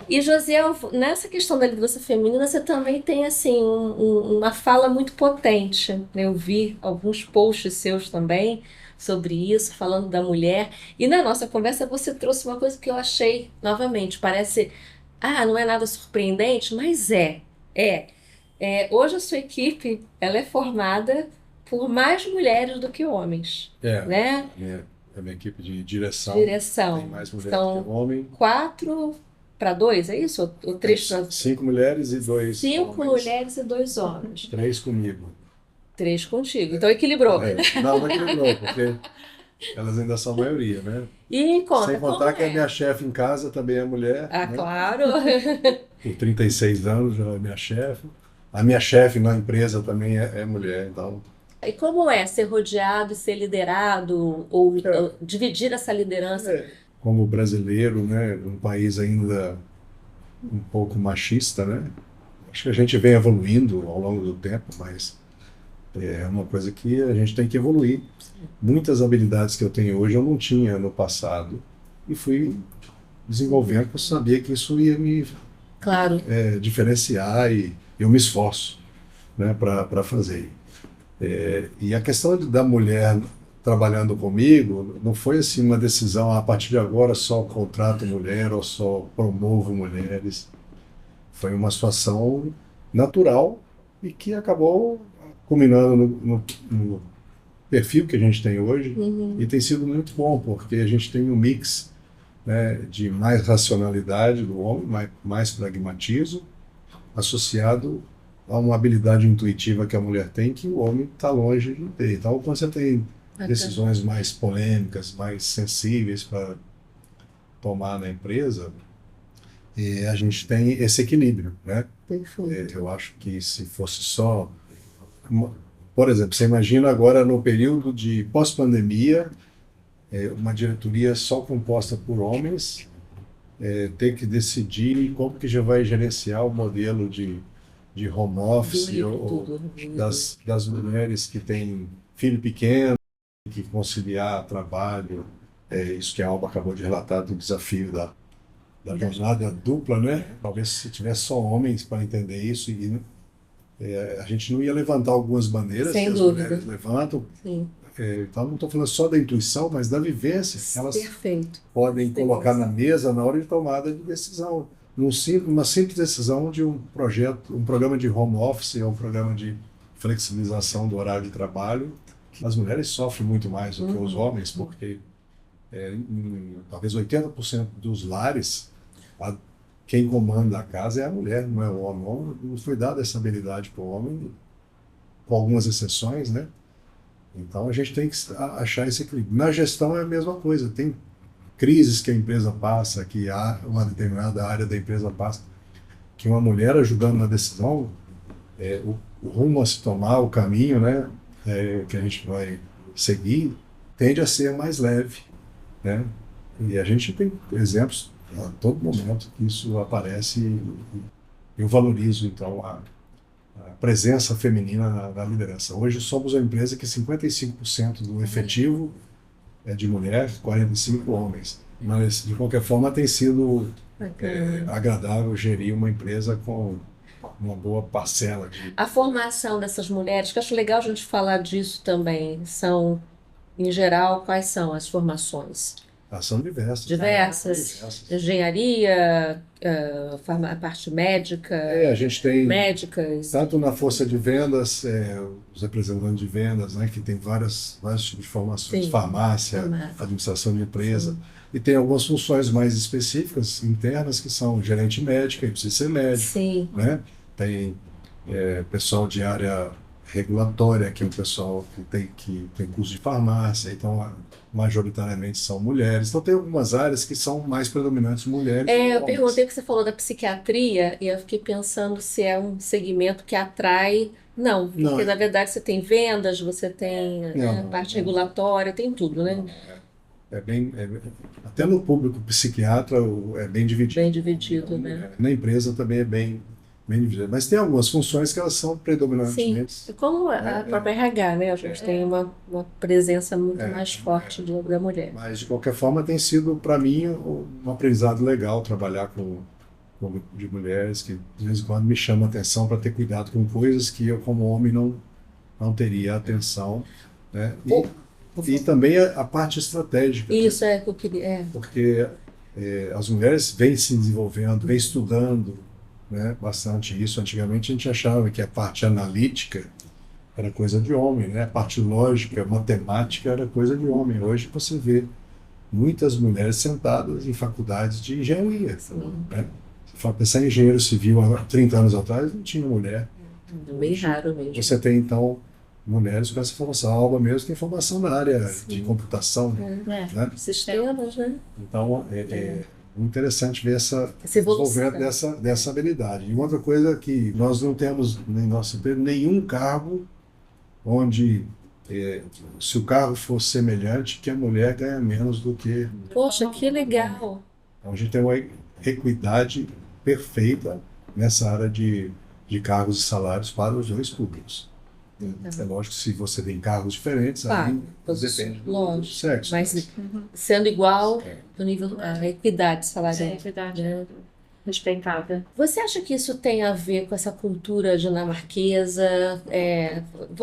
E, Josiel, nessa questão da liderança feminina, você também tem assim uma fala muito potente, né? Eu vi alguns posts seus também sobre isso, falando da mulher. E na nossa conversa você trouxe uma coisa que eu achei, novamente, parece Ah, não é nada surpreendente, mas é. Hoje a sua equipe, ela é formada por mais mulheres do que homens, né? A minha equipe de direção tem Direção. mais mulheres que São homem. 4-2, é isso? Ou 3-2? 5 mulheres e 2 5 homens. mulheres e 2 homens. 3 comigo. 3 contigo. Então equilibrou. Não equilibrou, porque elas ainda são a maioria, né? E conta, sem contar que a minha chefe em casa também é mulher. Ah, né? claro. Por 36 anos ela é minha chefe. A minha chefe na empresa também é mulher, então... E como é ser rodeado e ser liderado, ou dividir essa liderança? Como brasileiro, né, num país ainda um pouco machista, né? Acho que a gente vem evoluindo ao longo do tempo, mas é uma coisa que a gente tem que evoluir. Muitas habilidades que eu tenho hoje eu não tinha no passado e fui desenvolvendo porque eu sabia que isso ia me diferenciar e eu me esforço, né, para fazer. E a questão da mulher trabalhando comigo não foi assim uma decisão, a partir de agora só contrato mulher ou só promovo mulheres. Foi uma situação natural e que acabou culminando no perfil que a gente tem hoje. E tem sido muito bom, porque a gente tem um mix, né, de mais racionalidade do homem, mais pragmatismo, associado a uma habilidade intuitiva que a mulher tem, que o homem está longe de ter. Então, quando você tem decisões mais polêmicas, mais sensíveis para tomar na empresa, a gente tem esse equilíbrio, né? Eu acho que se fosse só... Por exemplo, você imagina agora no período de pós-pandemia, uma diretoria só composta por homens, ter que decidir como que já vai gerenciar o modelo de home office ou das mulheres que têm filho pequeno, que conciliar trabalho, isso que a Alba acabou de relatar do desafio da jornada dupla, né? Talvez se tivesse só homens para entender isso, a gente não ia levantar algumas bandeiras que as mulheres levantam. Sim. Então não estou falando só da intuição, mas da vivência que elas podem colocar na mesa na hora de tomada de decisão. Uma simples decisão de um programa de home office ou um programa de flexibilização do horário de trabalho. As mulheres sofrem muito mais do que os homens, porque talvez 80% dos lares, quem comanda a casa é a mulher, não é o homem. O homem não foi dada essa habilidade para o homem, com algumas exceções, né? Então a gente tem que achar esse equilíbrio. Na gestão é a mesma coisa, tem crises que a empresa passa, que uma determinada área da empresa passa, que uma mulher ajudando na decisão, o rumo a se tomar, o caminho, né, que a gente vai seguir, tende a ser mais leve, né? E a gente tem exemplos a todo momento que isso aparece e eu valorizo, então, a presença feminina na liderança. Hoje somos uma empresa que 55% do efetivo é de mulher, 45% homens. Mas, de qualquer forma, tem sido agradável gerir uma empresa com uma boa parcela. A formação dessas mulheres, que eu acho legal a gente falar disso também, são, em geral, quais são as formações? São diversas. Diversas. Engenharia, a parte médica. A gente tem médicas. Tanto na força de vendas, os representantes de vendas, né, que tem vários tipos de formações. Sim. Farmácia, administração de empresa. Sim. E tem algumas funções mais específicas, internas, que são gerente médica, e precisa ser médico. Sim. Né? Tem pessoal de área regulatória, que é um pessoal que tem curso de farmácia, então majoritariamente são mulheres. Então tem algumas áreas que são mais predominantes mulheres. Eu perguntei o que você falou da psiquiatria e eu fiquei pensando se é um segmento que atrai. Não, porque na verdade você tem vendas, você tem parte regulatória, tem tudo, né? Até no público psiquiatra é bem dividido. Bem dividido, né? Na empresa também é bem dividido. Mas tem algumas funções que elas são predominantemente... Sim, como a própria RH, né? A gente tem uma presença muito mais forte da mulher. Mas, de qualquer forma, tem sido, para mim, um aprendizado legal trabalhar com um grupo de mulheres que, de vez em quando, me chama a atenção para ter cuidado com coisas que eu, como homem, não teria atenção. Né? E também a parte estratégica. Isso que eu queria. Porque as mulheres vêm se desenvolvendo, vêm estudando, né, bastante isso. Antigamente a gente achava que a parte analítica era coisa de homem, né? A parte lógica, matemática era coisa de homem. Hoje você vê muitas mulheres sentadas em faculdades de engenharia. Né? Se for pensar em engenheiro civil há 30 anos atrás, não tinha mulher. Bem raro mesmo. Você tem, então, mulheres com essa formação. A Alba mesmo tem formação na área de computação. Né? Sistemas, né? Então, é interessante ver essa evolução dessa habilidade. E uma outra coisa que nós não temos em nosso emprego nenhum cargo onde, se o cargo for semelhante, que a mulher ganha menos do que... Poxa, que legal! Então, a gente tem uma equidade perfeita nessa área de cargos e salários para os dois públicos. É lógico que se você tem cargos diferentes, aí depende do sexo. Mas sendo igual do nível, a equidade salarial. Equidade respeitada. Você acha que isso tem a ver com essa cultura dinamarquesa?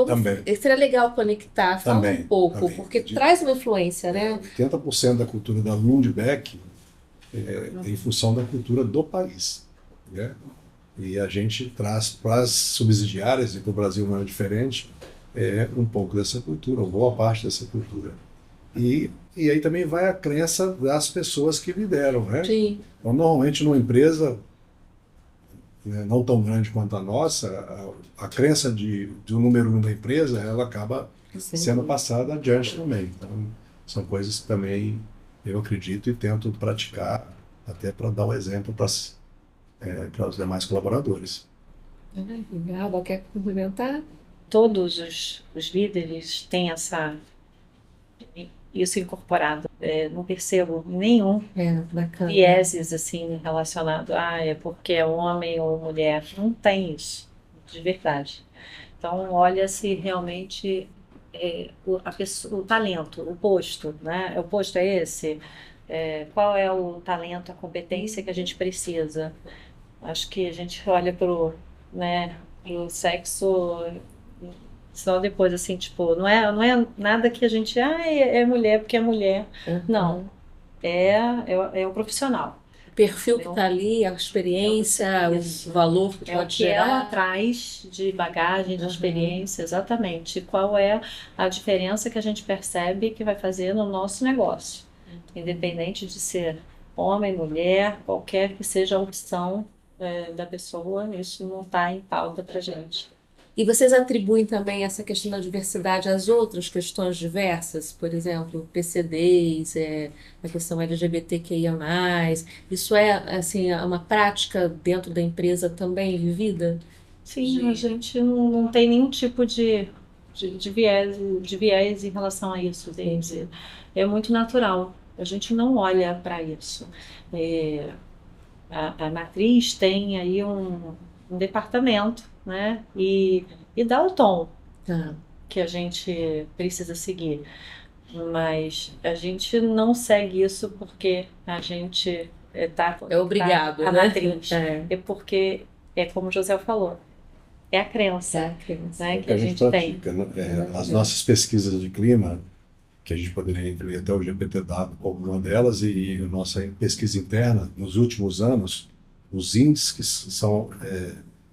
Também. Seria legal conectar, fala um pouco, também. Porque traz uma influência, né? 80% da cultura da Lundbeck é em função da cultura do país, né? E a gente traz para as subsidiárias, e para o Brasil não é diferente, um pouco dessa cultura, ou boa parte dessa cultura. E aí também vai a crença das pessoas que lideram, né? Sim. Então, normalmente, numa empresa, né, não tão grande quanto a nossa, a crença do número 1 da empresa, ela acaba sendo passada adiante também. Então, são coisas que também eu acredito e tento praticar, até para dar um exemplo para os demais colaboradores. Legal, quer complementar? Todos os líderes têm isso incorporado. Não percebo nenhum vieses assim relacionado é porque é homem ou mulher. Não tem isso, de verdade. Então, olha se realmente o talento, o posto, né? O posto é esse? Qual é o talento, a competência que a gente precisa? Acho que a gente olha pro sexo só depois, assim, tipo, não é nada que a gente, é mulher porque é mulher. Não, é o profissional. O perfil que está ali, a experiência, o valor que pode gerar. Ela traz de bagagem, de experiência, exatamente. Qual é a diferença que a gente percebe que vai fazer no nosso negócio. Independente de ser homem, mulher, qualquer que seja a opção da pessoa, isso não está em pauta para gente. E vocês atribuem também essa questão da diversidade às outras questões diversas? Por exemplo, PCDs, a questão LGBTQIA+. Isso assim, uma prática dentro da empresa também vivida? Sim, a gente não tem nenhum tipo de viés em relação a isso. É muito natural. A gente não olha para isso. A matriz tem aí um departamento, né? E dá o tom que a gente precisa seguir. Mas a gente não segue isso porque a gente é obrigado, a né? Matriz. É porque, como o José falou, é a crença, né, que a gente pratica, tem. Né? As nossas pesquisas de clima, que a gente poderia incluir até o GPTW como uma delas, e a nossa pesquisa interna, nos últimos anos, os índices que são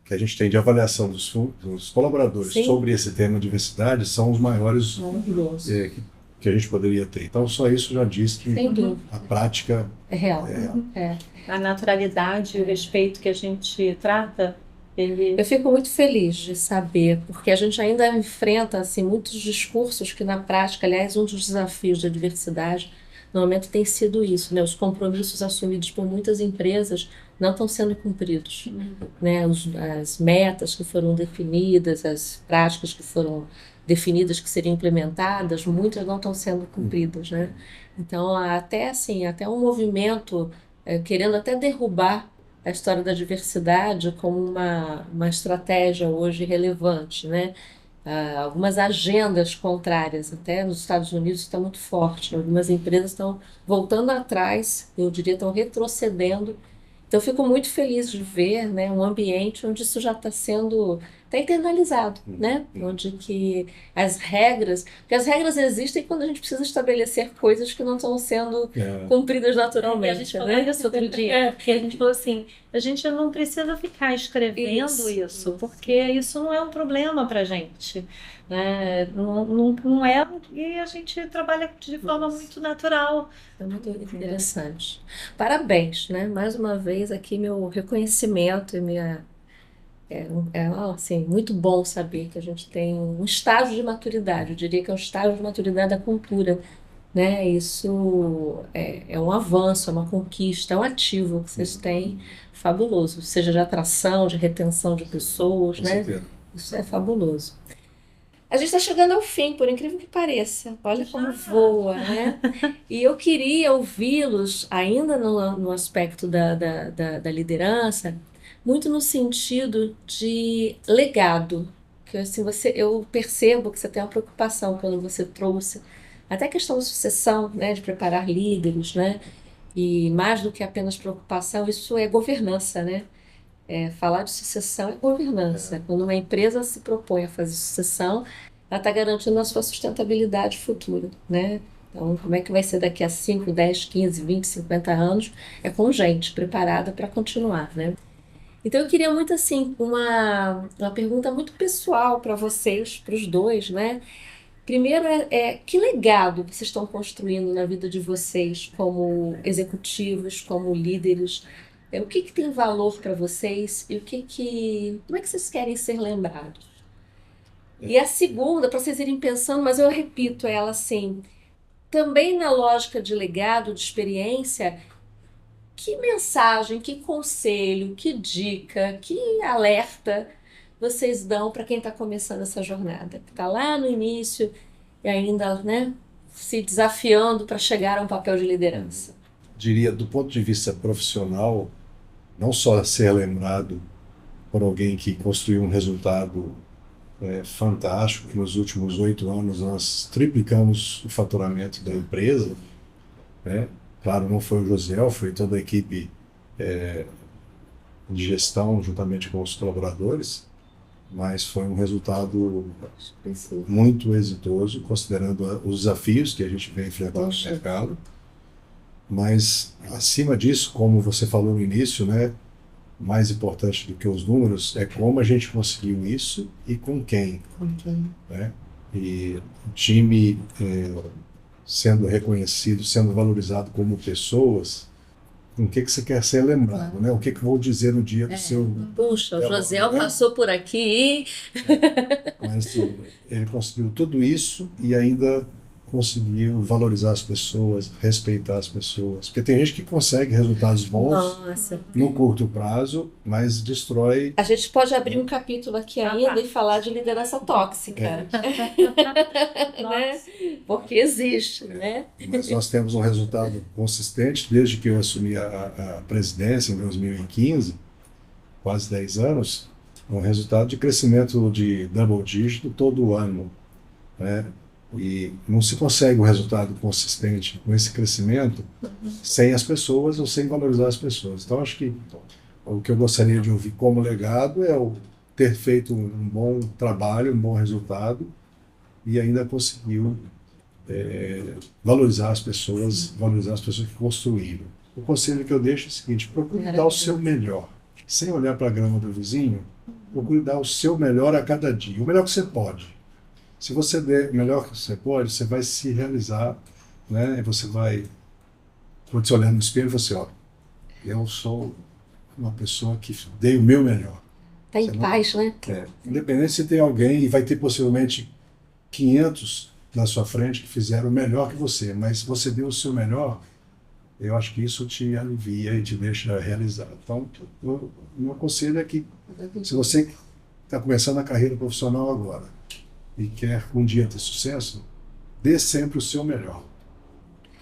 que a gente tem de avaliação dos colaboradores sobre esse tema de diversidade são os maiores que a gente poderia ter. Então, só isso já diz que a prática é real. A naturalidade e o respeito que a gente trata, eu fico muito feliz de saber, porque a gente ainda enfrenta assim, muitos discursos que na prática, aliás, um dos desafios da diversidade no momento tem sido isso, né? Os compromissos assumidos por muitas empresas não estão sendo cumpridos, né? As metas que foram definidas, as práticas que foram definidas que seriam implementadas, muitas não estão sendo cumpridas, né? Então, até um movimento querendo até derrubar a história da diversidade como uma estratégia hoje relevante, né? Algumas agendas contrárias, até nos Estados Unidos está muito forte. Algumas empresas estão voltando atrás, eu diria, estão retrocedendo. Então, eu fico muito feliz de ver, né, um ambiente onde isso já está sendo está internalizado, né? Onde que porque as regras existem quando a gente precisa estabelecer coisas que não estão sendo cumpridas naturalmente. A gente falou isso outro dia, porque a gente falou assim, a gente não precisa ficar escrevendo isso, porque isso não é um problema para a gente, né? Não é, e a gente trabalha de forma muito natural. É muito interessante. Parabéns, né? Mais uma vez aqui meu reconhecimento e minha assim, muito bom saber que a gente tem um estágio de maturidade. Eu diria que é um estágio de maturidade da cultura, né? Isso é um avanço, é uma conquista, é um ativo que vocês têm fabuloso, seja de atração, de retenção de pessoas, né? Isso é fabuloso. A gente está chegando ao fim, por incrível que pareça. Olha como voa, né? E eu queria ouvi-los ainda no aspecto da liderança, muito no sentido de legado. Que assim, eu percebo que você tem uma preocupação quando você trouxe até a questão da sucessão, né, de preparar líderes, né? E mais do que apenas preocupação, isso é governança, né? Falar de sucessão é governança. Quando uma empresa se propõe a fazer sucessão, ela está garantindo a sua sustentabilidade futura, né? Então, como é que vai ser daqui a 5, 10, 15, 20, 50 anos? É com gente preparada para continuar, né? Então, eu queria muito, assim, uma pergunta muito pessoal para vocês, para os dois, né? Primeiro, que legado vocês estão construindo na vida de vocês como executivos, como líderes? O que tem valor para vocês e como é que vocês querem ser lembrados? E a segunda, para vocês irem pensando, mas eu repito ela assim, também na lógica de legado, de experiência, que mensagem, que conselho, que dica, que alerta vocês dão para quem está começando essa jornada, que está lá no início e ainda, né, se desafiando para chegar a um papel de liderança? Diria, do ponto de vista profissional, não só ser lembrado por alguém que construiu um resultado fantástico, que nos últimos 8 anos nós triplicamos o faturamento da empresa, né? Claro, não foi o Josiel, foi toda a equipe de gestão, juntamente com os colaboradores, mas foi um resultado muito exitoso, considerando os desafios que a gente vem enfrentando no mercado. Mas, acima disso, como você falou no início, né, mais importante do que os números é como a gente conseguiu isso e com quem. Né? E o time sendo reconhecido, sendo valorizado como pessoas, com o que você quer ser lembrado, né? O que vou dizer no dia do seu... Puxa, o Josiel passou por aqui. Mas ele conseguiu tudo isso e ainda conseguiu valorizar as pessoas, respeitar as pessoas. Porque tem gente que consegue resultados bons no curto prazo, mas destrói... A gente pode abrir um capítulo aqui ainda e falar de liderança tóxica. Né? Porque existe, né? Mas nós temos um resultado consistente desde que eu assumi a presidência em 2015, quase 10 anos, um resultado de crescimento de double dígito todo ano, né? E não se consegue um resultado consistente com esse crescimento sem as pessoas ou sem valorizar as pessoas. Então, acho que o que eu gostaria de ouvir como legado é ter feito um bom trabalho, um bom resultado e ainda conseguiu valorizar as pessoas que construíram. O conselho que eu deixo é o seguinte: procure dar o seu melhor. Sem olhar para a grama do vizinho, procure dar o seu melhor a cada dia, o melhor que você pode. Se você der o melhor que você pode, você vai se realizar, né? E você vai, quando você olhar no espelho, você olha, eu sou uma pessoa que dei o meu melhor. Está em paz, né? Independente se tem alguém, e vai ter possivelmente 500 na sua frente que fizeram o melhor que você, mas se você deu o seu melhor, eu acho que isso te alivia e te deixa realizado. Então, o meu conselho é que, se você está começando a carreira profissional agora e quer um dia ter sucesso, dê sempre o seu melhor.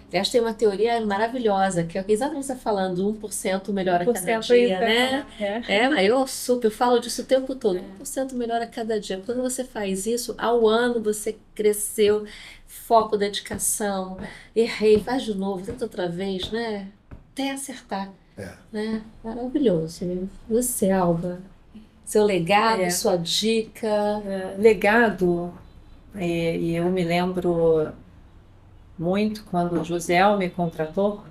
Aliás, tem uma teoria maravilhosa, que é o que exatamente você está falando, 1% melhor a cada dia, né? Mas eu falo disso o tempo todo, 1% melhor a cada dia. Quando você faz isso, ao ano você cresceu, foco, dedicação, errei, faz de novo, tenta outra vez, né? Até acertar. Né? Maravilhoso. Você, Alba? Seu legado, sua dica? Legado, e eu me lembro muito quando o José me contratou.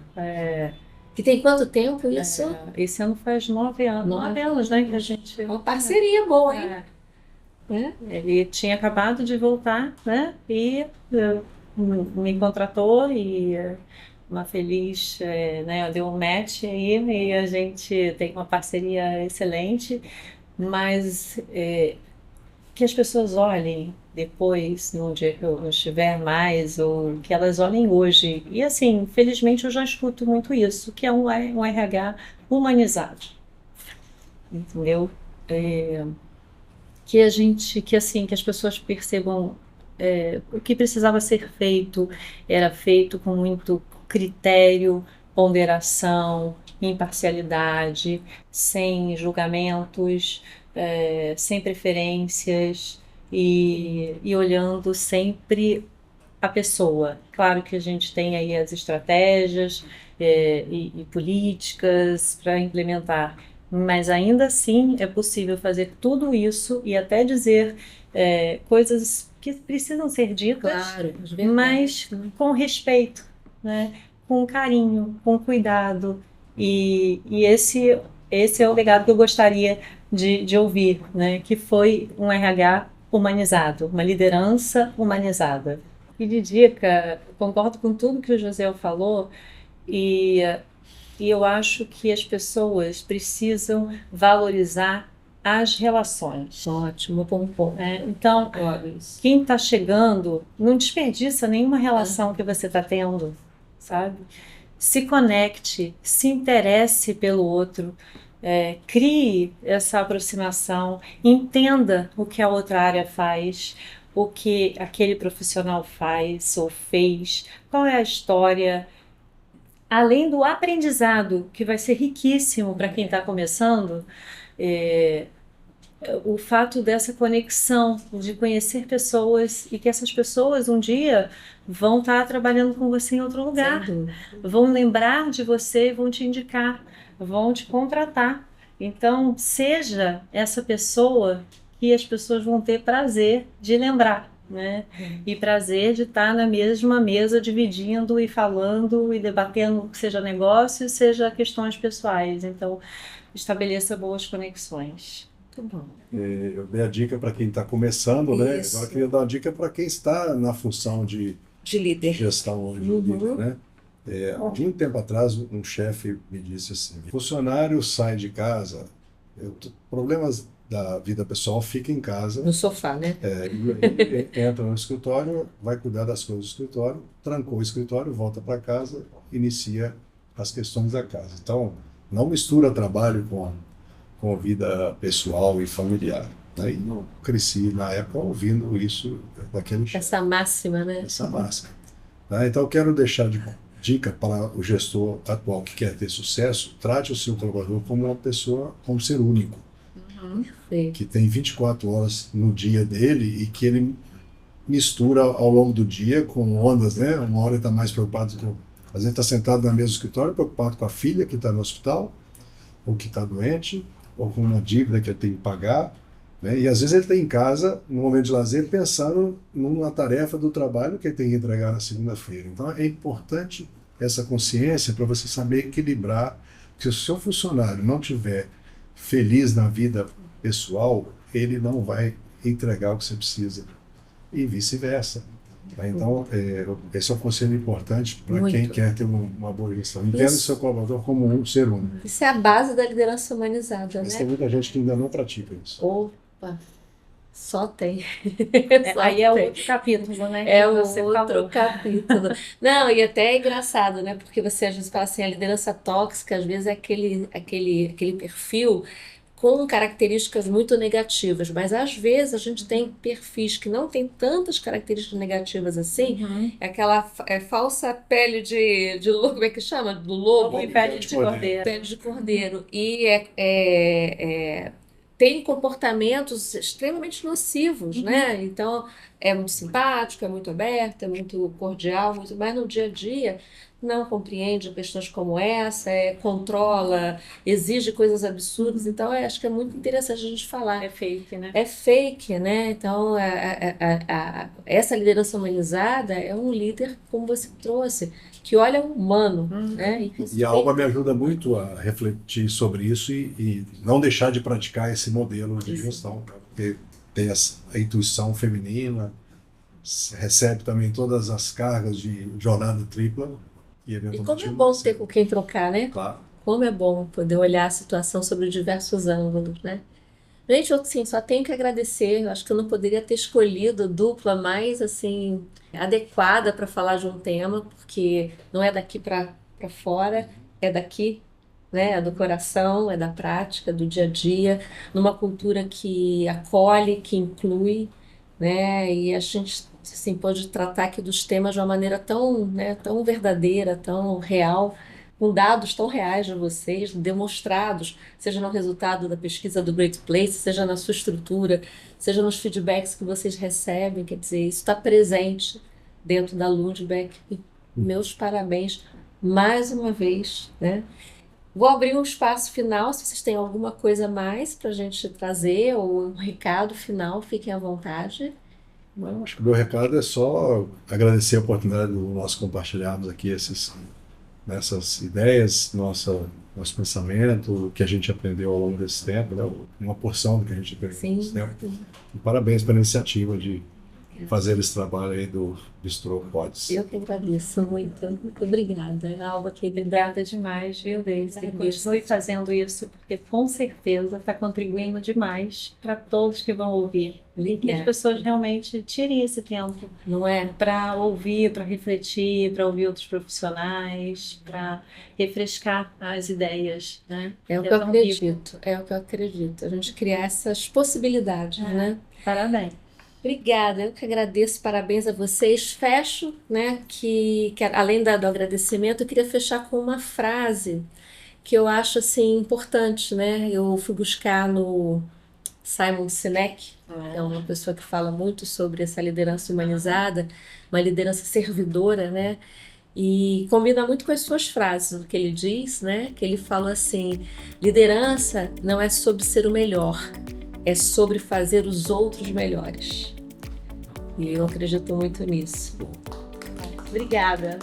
Que tem quanto tempo isso? Esse ano faz 9 anos. 9 anos, né? Que a gente. Uma parceria boa, hein? Ele tinha acabado de voltar, né? E me contratou e uma feliz, né? Deu um match aí e a gente tem uma parceria excelente, mas que as pessoas olhem depois, num dia que eu não estiver mais, ou que elas olhem hoje. E assim, felizmente eu já escuto muito isso, que é um RH humanizado, entendeu? Que as pessoas percebam o que precisava ser feito, era feito com muito critério, ponderação, imparcialidade, sem julgamentos, sem preferências e olhando sempre a pessoa. Claro que a gente tem aí as estratégias e políticas para implementar, mas ainda assim é possível fazer tudo isso e até dizer coisas que precisam ser ditas, Claro, mas com respeito, né? Com carinho, com cuidado. E esse é o legado que eu gostaria de ouvir, né? Que foi um RH humanizado, uma liderança humanizada. E de dica, concordo com tudo que o José falou e eu acho que as pessoas precisam valorizar as relações. Ótimo, bom ponto. Então, quem está chegando, não desperdiça nenhuma relação que você está tendo, sabe? Se conecte, se interesse pelo outro, crie essa aproximação, entenda o que a outra área faz, o que aquele profissional faz ou fez, qual é a história, além do aprendizado, que vai ser riquíssimo para quem está começando, o fato dessa conexão, de conhecer pessoas e que essas pessoas um dia vão estar trabalhando com você em outro lugar, vão lembrar de você, vão te indicar, vão te contratar. Então, seja essa pessoa que as pessoas vão ter prazer de lembrar, né? E prazer de estar na mesma mesa, dividindo e falando e debatendo, seja negócio, seja questões pessoais. Então, estabeleça boas conexões. Muito bom. Eu dei a dica para quem está começando, né? Isso. Agora eu queria dar uma dica para quem está na função de líder. gestão hoje, líder, né? De um tempo atrás, um chefe me disse assim: funcionário sai de casa, problemas da vida pessoal fica em casa. No sofá, né? Entra no escritório, vai cuidar das coisas do escritório, trancou o escritório, volta para casa, inicia as questões da casa. Então, não mistura trabalho com vida pessoal e familiar. Aí eu cresci na época ouvindo isso daquele chefe. Essa máxima, né? Essa máxima. Então, eu quero deixar de dica para o gestor atual que quer ter sucesso: trate o seu colaborador como uma pessoa, como um ser único. Que tem 24 horas no dia dele e que ele mistura ao longo do dia com ondas, né? Uma hora ele está mais preocupado às vezes está sentado na mesa do escritório, preocupado com a filha que está no hospital, ou que está doente, ou com uma dívida que ele tem que pagar, né? E às vezes ele está em casa, no momento de lazer, pensando numa tarefa do trabalho que ele tem que entregar na segunda-feira. Então é importante essa consciência para você saber equilibrar, porque se o seu funcionário não tiver feliz na vida pessoal, ele não vai entregar o que você precisa, e vice-versa. Então, esse é um conselho importante para quem quer ter uma boa gestão. Entenda o seu colaborador como um ser único. Isso é a base da liderança humanizada, Mas né? tem muita gente que ainda não pratica isso. Opa! Só tem. Aí é outro capítulo, né? É outro capítulo. Não, e até é engraçado, né? Porque você às vezes fala assim, a liderança tóxica, às vezes é aquele perfil com características muito negativas, mas às vezes a gente tem perfis que não tem tantas características negativas assim, é aquela falsa pele de lobo, como é que chama? Do lobo? E pele de cordeiro. Pele de cordeiro. E tem comportamentos extremamente nocivos, né? Então, é muito simpático, é muito aberto, é muito cordial, mas no dia a dia não compreende questões como essa, controla, exige coisas absurdas. Então, eu acho que é muito interessante a gente falar. É fake, né? É fake, né? Então, essa liderança humanizada é um líder, como você trouxe, que olha o humano, né? E a Alba me ajuda muito a refletir sobre isso e não deixar de praticar esse modelo de gestão, né? Porque tem a intuição feminina, recebe também todas as cargas de jornada tripla. E como é bom ter com quem trocar, né? Claro. Como é bom poder olhar a situação sobre diversos ângulos, né? Gente, eu assim, só tenho que agradecer. Eu acho que eu não poderia ter escolhido a dupla mais assim adequada para falar de um tema, porque não é daqui para fora, é daqui, né? É do coração, é da prática, do dia a dia, numa cultura que acolhe, que inclui, né? E a gente assim pode tratar aqui dos temas de uma maneira tão, né, tão verdadeira, tão real, com dados tão reais de vocês, demonstrados, seja no resultado da pesquisa do Great Place, seja na sua estrutura, seja nos feedbacks que vocês recebem, quer dizer, isso está presente dentro da Lundbeck. E meus parabéns mais uma vez, né? Vou abrir um espaço final, se vocês têm alguma coisa mais para a gente trazer, ou um recado final, fiquem à vontade. Não, acho que o meu recado é só agradecer a oportunidade de nós compartilharmos aqui nessas ideias, nosso pensamento, o que a gente aprendeu ao longo desse tempo, né? Uma porção do que a gente aprendeu nesse tempo. E parabéns pela iniciativa de fazer esse trabalho aí do Bistrô Pods. Eu que agradeço muito. Muito obrigada, Alba, querida. Obrigada demais, viu, Deise? Continue fazendo isso, porque com certeza está contribuindo demais para todos que vão ouvir. E que as pessoas realmente tirem esse tempo, não é? Para ouvir, para refletir, para ouvir outros profissionais, para refrescar as ideias, né? É o que eu acredito, é o que eu acredito. A gente criar essas possibilidades, né? Parabéns. Obrigada, eu que agradeço, parabéns a vocês. Fecho, né, que além do agradecimento, eu queria fechar com uma frase que eu acho assim importante, né? Eu fui buscar no Simon Sinek, que é uma pessoa que fala muito sobre essa liderança humanizada, uma liderança servidora, né? E combina muito com as suas frases, o que ele diz, né? Que ele fala assim: liderança não é sobre ser o melhor, é sobre fazer os outros melhores. E eu acredito muito nisso. Obrigada.